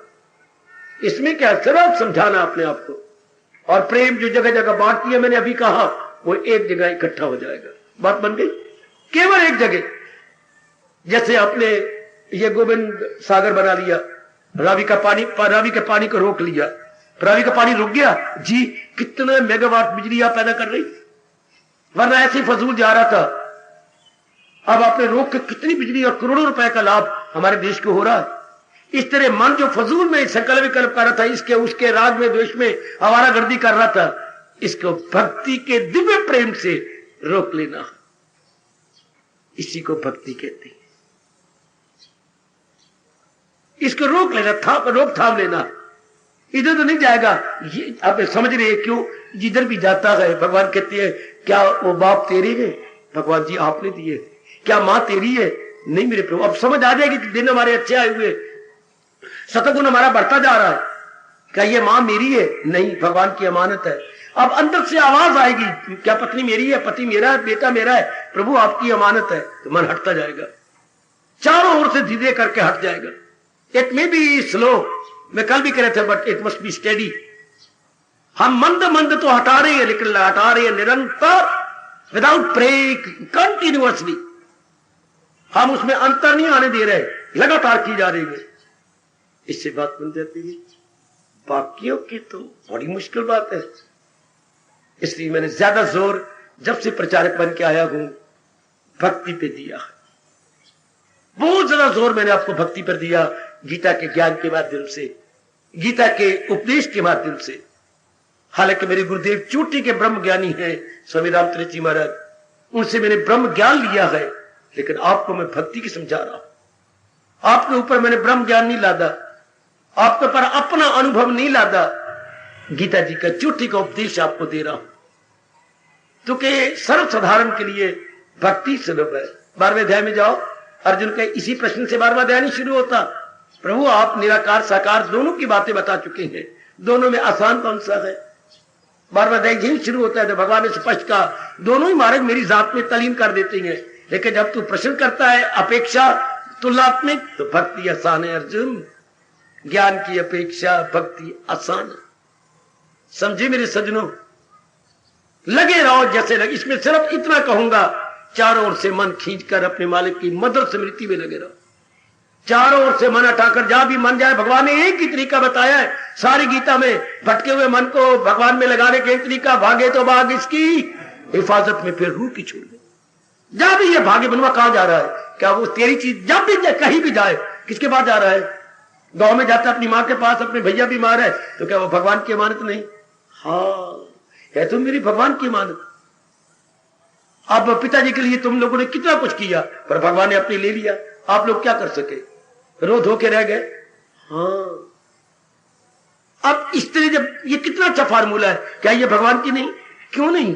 इसमें क्या, सिर्फ समझाना अपने आप को। और प्रेम जो जगह जगह बांटती है, मैंने अभी कहा वो एक जगह इकट्ठा हो जाएगा। बात बन गई, केवल एक जगह। जैसे आपने ये गोविंद सागर बना लिया, रावी का पानी को रोक लिया, रावी का पानी रुक गया जी, कितने मेगावाट बिजली आप पैदा कर रही, वरना ऐसे फजूल जा रहा था। अब आपने रोक के कितनी बिजली और करोड़ों रुपए का लाभ हमारे देश को हो रहा है। इस तरह मन जो फजूल में संकल्प विकल्प कर रहा था, इसके उसके राग में द्वेष में आवारागर्दी कर रहा था, इसको भक्ति के दिव्य प्रेम से रोक लेना, इसी को भक्ति कहते हैं। इसको रोक लेना, रोक थाम लेना, इधर तो नहीं जाएगा। ये आप समझ रहे हैं क्यों? जिधर भी जाता है भगवान कहते हैं, क्या वो बाप तेरे हैं? भगवान जी आपने दिए। क्या मां तेरी है? नहीं मेरे प्रभु। अब समझ आ जाएगी कि दिन हमारे अच्छे आए हुए, सतगुण हमारा बढ़ता जा रहा है। क्या ये मां मेरी है? नहीं, भगवान की अमानत है। अब अंदर से आवाज आएगी, क्या पत्नी मेरी है, पति मेरा है, बेटा मेरा है? प्रभु आपकी अमानत है। तो मन हटता जाएगा, चारों ओर से धीरे करके हट जाएगा। इट मे बी स्लो, मैं कल भी कह रहे थे, but it must be steady. हम मंद मंद तो हटा रहे हैं, लेकिन हटा रहे हैं निरंतर, विदाउट ब्रेक, कंटिन्यूअसली। हम उसमें अंतर नहीं आने दे रहे, लगातार की जा रही है। इससे बात बन जाती है। बाकियों की तो बड़ी मुश्किल बात है। इसलिए मैंने ज्यादा जोर जब से प्रचारक बन के आया हूं भक्ति पे दिया। बहुत ज्यादा जोर मैंने आपको भक्ति पर दिया, गीता के ज्ञान के माध्यम से, गीता के उपदेश के माध्यम से। हालांकि मेरे गुरुदेव चोटी के ब्रह्म ज्ञानी हैं, स्वामी रामचंद्र जी महाराज, उनसे मैंने ब्रह्म ज्ञान लिया है, लेकिन आपको मैं भक्ति की समझा रहा हूं। आपके ऊपर मैंने ब्रह्म ज्ञान नहीं लादा, आपके पर अपना अनुभव नहीं लादा, गीता जी का चोटी का उपदेश आपको दे रहा हूं। क्योंकि सर्वसाधारण के लिए भक्ति सुलभ है। 12वें अध्याय में जाओ, अर्जुन के इसी प्रश्न से 12वां अध्याय नहीं शुरू होता। प्रभु आप निराकार साकार दोनों की बातें बता चुके हैं, दोनों में आसान कौन सा है? 12वां अध्याय यही शुरू होता है तो भगवान ने स्पष्ट कहा, दोनों ही महाराज मेरी जात में तलीन कर देती हैं, लेकिन जब तू प्रश्न करता है अपेक्षा तुलनात्मक, तो भक्ति आसान है अर्जुन। ज्ञान की अपेक्षा भक्ति आसान है। समझे मेरे सज्जनों? लगे रहो जैसे लगे। इसमें सिर्फ इतना कहूंगा, चारों ओर से मन खींचकर अपने मालिक की मधुर स्मृति में लगे रहो। चारों ओर से मन हटाकर जहां भी मन जाए, भगवान ने एक ही तरीका बताया है सारी गीता में, भटके हुए मन को भगवान में लगाने का एक तरीका, भागे तो भाग इसकी हिफाजत में, फिर रूह की छोड़ दे। जहां भी ये भागे बनवा कहां जा रहा है? क्या वो तेरी चीज? जब भी कहीं भी जाए किसके पास जा रहा है? गांव में जाता अपनी मां के पास, अपने भैया बीमार है, तो क्या वो भगवान की अमानत नहीं? हाँ है तो मेरी भगवान की अमानत। अब पिताजी के लिए तुम लोगों ने कितना कुछ किया, पर भगवान ने अपने ले लिया। आप लोग क्या कर सके? रो धो के रह गए। हाँ, अब इस तरह जब ये कितना अच्छा फार्मूला है, क्या ये भगवान की नहीं? क्यों नहीं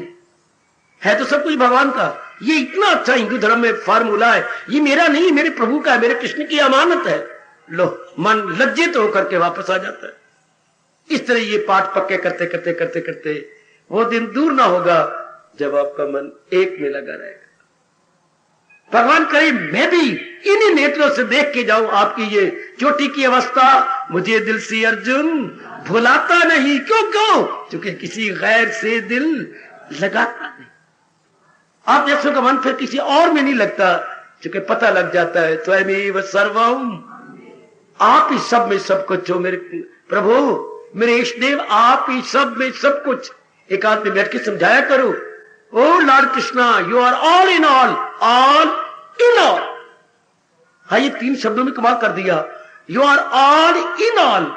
है? तो सब कुछ भगवान का। ये इतना अच्छा हिंदू धर्म में फार्मूला है। ये मेरा नहीं, मेरे प्रभु का है, मेरे कृष्ण की अमानत है। लो, मन लज्जित होकर के वापस आ जाता है। इस तरह ये पाठ पक्के करते करते करते करते वो दिन दूर ना होगा जब आपका मन एक में लगा रहेगा। भगवान करे मैं भी इन्हीं नेत्रों से देख के जाऊं आपकी ये चोटी की अवस्था। मुझे दिल से अर्जुन भुलाता नहीं। क्यों? क्योंकि किसी गैर से दिल लगाता नहीं। आप जैसों का मन फिर किसी और में नहीं लगता, क्योंकि पता लग जाता है त्वमेव सर्वम, आप ही सब में सब कुछ हो। मेरे प्रभु, मेरे इष्टदेव, आप ही सब में सब कुछ। एक आदमी बैठ के समझाया करो, oh lord Krishna, you are all in all, all in all. हाँ, ये 3 शब्दों में कमाल कर दिया, you are all in all.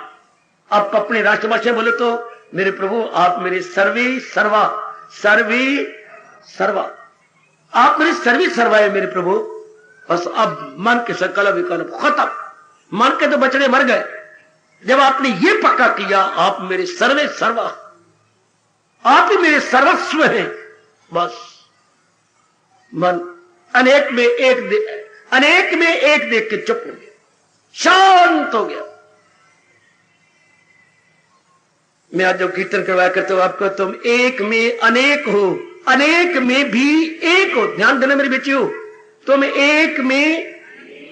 आप अपने राष्ट्रभाषा बोले तो मेरे प्रभु आप मेरे सर्वे सर्वा, सर्वे सर्वा, आप मेरे सर्वे सर्वा है मेरे प्रभु। बस अब मन के संकल्प विकल्प खत्म, मन के तो बछड़े मर गए। जब आपने ये पक्का किया आप मेरे सर्वे सर्वा, आप ही मेरे सर्वस्व हैं, बस मन अनेक में एक देख के चुप हो गया, शांत हो गया। मैं आज जो कीर्तन करवाया करता हूं आपको, तुम एक में अनेक हो, अनेक में भी एक हो। ध्यान देना मेरी बेटी हो, तुम एक में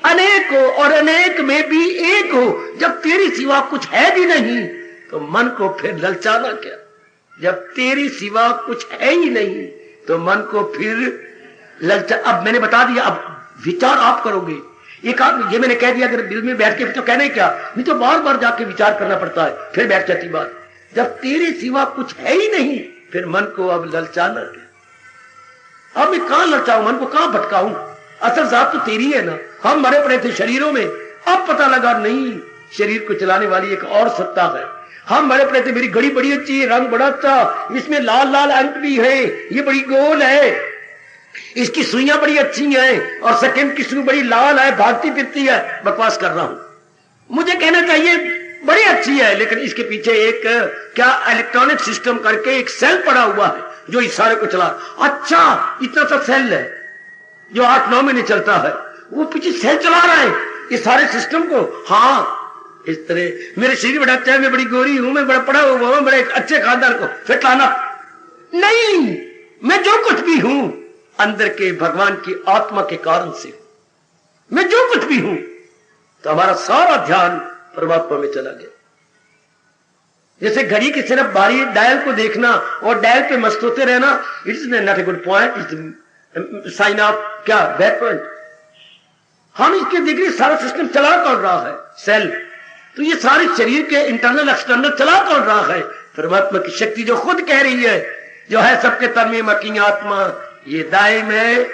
अनेक हो और अनेक में भी एक हो। जब तेरी सिवा कुछ है भी नहीं तो मन को फिर ललचाना क्या? जब तेरी सिवा कुछ है ही नहीं तो मन को फिर ललचा। अब मैंने बता दिया, अब विचार आप करोगे। एक ये मैंने कह दिया, अगर दिल में बैठ के तो कहना ही क्या, नहीं तो बार बार जाके विचार करना पड़ता है, फिर बैठ जाती बात। जब तेरे सिवा कुछ है ही नहीं, फिर मन को अब ललचाना क्या? अब मैं कहां ललचाऊं, मन को कहां भटकाऊं? असल जात तो तेरी है ना। हम मरे पड़े थे शरीरों में, अब पता लगा नहीं, शरीर को चलाने वाली एक और सत्ता है। हम मरे पड़े थे, मेरी घड़ी बड़ी अच्छी है, रंग बड़ा अच्छा, इसमें लाल लाल अंक भी है, ये बड़ी गोल है, इसकी सुइयां बड़ी अच्छी हैं, और सेकंड की सुई बड़ी लाल है, भागती फिरती है। बकवास कर रहा हूं। मुझे कहना चाहिए बड़ी अच्छी है, लेकिन इसके पीछे एक क्या इलेक्ट्रॉनिक सिस्टम करके एक सेल पड़ा हुआ है जो इस सारे को चला। अच्छा, इतना सा सेल है जो 8-9 महीने चलता है, वो पीछे सेल चला रहा है इस सारे सिस्टम को। हाँ, इस तरह मेरे शरीर बड़ा अच्छा है, मैं बड़ी गोरी हूं, मैं बड़ा पड़ा हुआ हूं, बड़े अच्छे खानदान को फिट लाना नहीं। मैं जो कुछ भी हूं अंदर के भगवान की आत्मा के कारण से, मैं जो कुछ भी हूं, तो हमारा सारा ध्यान परमात्मा में चला गया। जैसे घड़ी की सिर्फ बारी डायल को देखना और डायल पे मस्त होते रहना, it's not a good point, it's sign of क्या बैड पॉइंट। हम इसके देखिए सारा सिस्टम चला कौन रहा है, सेल। तो ये सारे शरीर के इंटरनल एक्सटर्नल चला कौन रहा है? परमात्मा की शक्ति जो खुद कह रही है, जो है सबके तन में मकी आत्मा, ये दाए में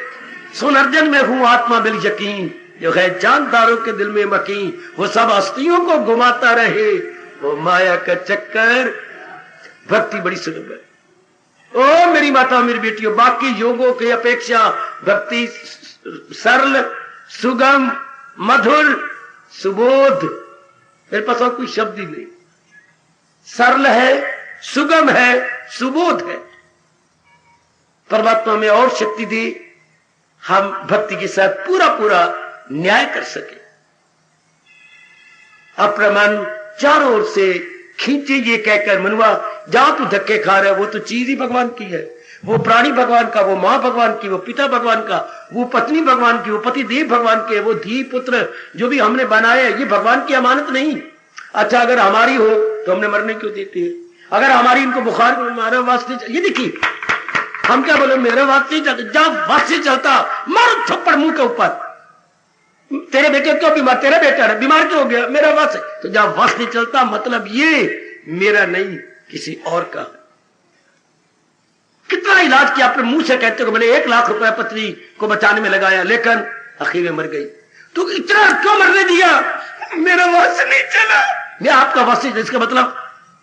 सुनर्जन में हूं आत्मा बिल यकीन, जो है जानदारों के दिल में मकी, वो सब हस्तियों को घुमाता रहे, वो माया का चक्कर। भक्ति बड़ी सुलभ है। ओ मेरी माता, मेरी बेटियों, बाकी योगों की अपेक्षा भक्ति सरल, सुगम, मधुर, सुबोध, मेरे पास और कोई शब्द ही नहीं। सरल है, सुगम है, सुबोध है। परमात्मा में और शक्ति दी, हम भक्ति के साथ पूरा पूरा न्याय कर सके। अपना मन चारों ओर से खींचे, ये कहकर मनुआ जहां तू धक्के खा रहा है वो तो चीज ही भगवान की है, वो प्राणी भगवान का, वो मां भगवान की, वो पिता भगवान का, वो पत्नी भगवान की, वो पति देव भगवान के, वो धी पुत्र जो भी हमने बनाए, ये भगवान की अमानत नहीं। अच्छा, अगर हमारी हो तो हमने मरने क्यों देते हैं? अगर हमारी इनको बुखार मारा वास्ते, ये देखिए हम क्या बोले, मेरे वास्ते चलता, जब वास्ते चलता मारो थप्पड़ मुंह के ऊपर। तेरे बेटे क्यों बीमार, तेरा बेटा है बीमार क्यों हो गया, मेरा वास्ते। तो जब वास्ते चलता मतलब ये मेरा नहीं किसी और का। कितना इलाज किया अपने मुंह से कहते हो, मैंने 1 लाख रुपया पत्नी को बचाने में लगाया, लेकिन आखिर में मर गई। तो इतना क्यों मरने दिया? मेरा वास्ते नहीं चला। मैं आपका वास्ते, इसका मतलब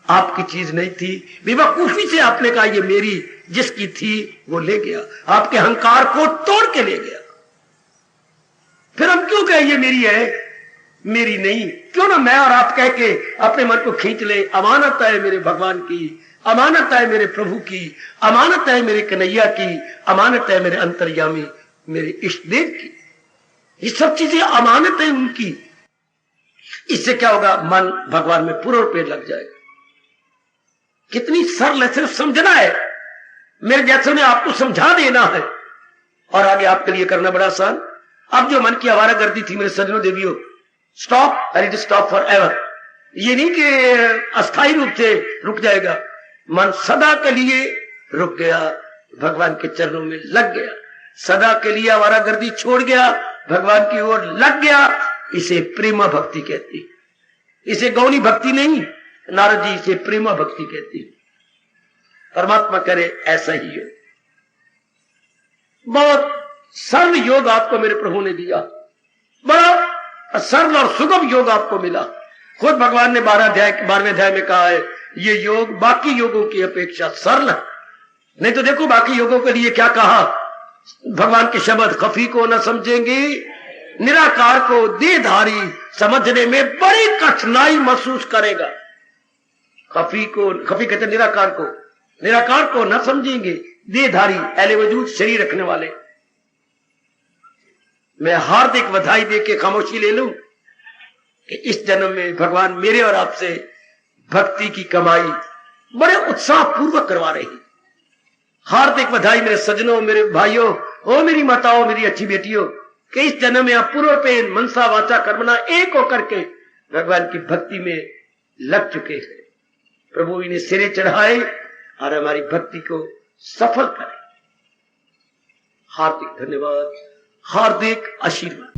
आपकी चीज नहीं थी, बेवकूफी से आपने कहा ये मेरी, जिसकी थी वो ले गया, आपके अहंकार को तोड़ के ले गया। फिर हम क्यों कहें ये मेरी है, मेरी नहीं? क्यों ना मैं और आप कह के अपने मन को खींच ले, अमानत है मेरे भगवान की, अमानत है मेरे प्रभु की, अमानत है मेरे कन्हैया की, अमानत है मेरे अंतर्यामी मेरे इष्ट देव की। ये सब चीजें अमानत है उनकी। इससे क्या होगा? मन भगवान में पूर्ण पेड़ लग जाएगा। कितनी सरल है, सिर्फ समझना है। मेरे जैसे में आपको समझा देना है और आगे आपके लिए करना बड़ा आसान। अब जो मन की आवारागर्दी थी मेरे सज्जनों देवियों, stop, and it stop for ever. ये नहीं कि अस्थायी रूप से रुक जाएगा, मन सदा के लिए रुक गया, भगवान के चरणों में लग गया, सदा के लिए आवारागर्दी छोड़ गया, भगवान की ओर लग गया। इसे प्रेमा भक्ति कहती, इसे गौनी भक्ति नहीं, नारद जी इसे प्रेमा भक्ति कहती। परमात्मा करे ऐसा ही हो। बहुत सरल योग आपको मेरे प्रभु ने दिया, बड़ा सरल और सुगम योग आपको मिला। खुद भगवान ने 12वें अध्याय में कहा है ये योग बाकी योगों की अपेक्षा सरल है। नहीं तो देखो बाकी योगों के लिए क्या कहा भगवान के शब्द, खफी को न समझेंगे, निराकार को देहधारी समझने में बड़ी कठिनाई महसूस करेगा। खफी कहते निराकार को न समझेंगे, देहधारी अहले वजूद शरीर रखने वाले। मैं हार्दिक बधाई देके खामोशी ले लूं कि इस जन्म में भगवान मेरे और आपसे भक्ति की कमाई बड़े उत्साह पूर्वक करवा रहे हैं। हार्दिक बधाई मेरे सज्जनों, मेरे भाइयों, ओ मेरी माताओं, मेरी अच्छी बेटियों, कि इस जन्म में आप पूर्व पे मनसा वाचा कर्मणा एक होकर के भगवान की भक्ति में लग चुके हैं। प्रभु इन्हें सिरे चढ़ाए और हमारी भक्ति को सफल करे। हार्दिक धन्यवाद, हार्दिक आशीर्वाद।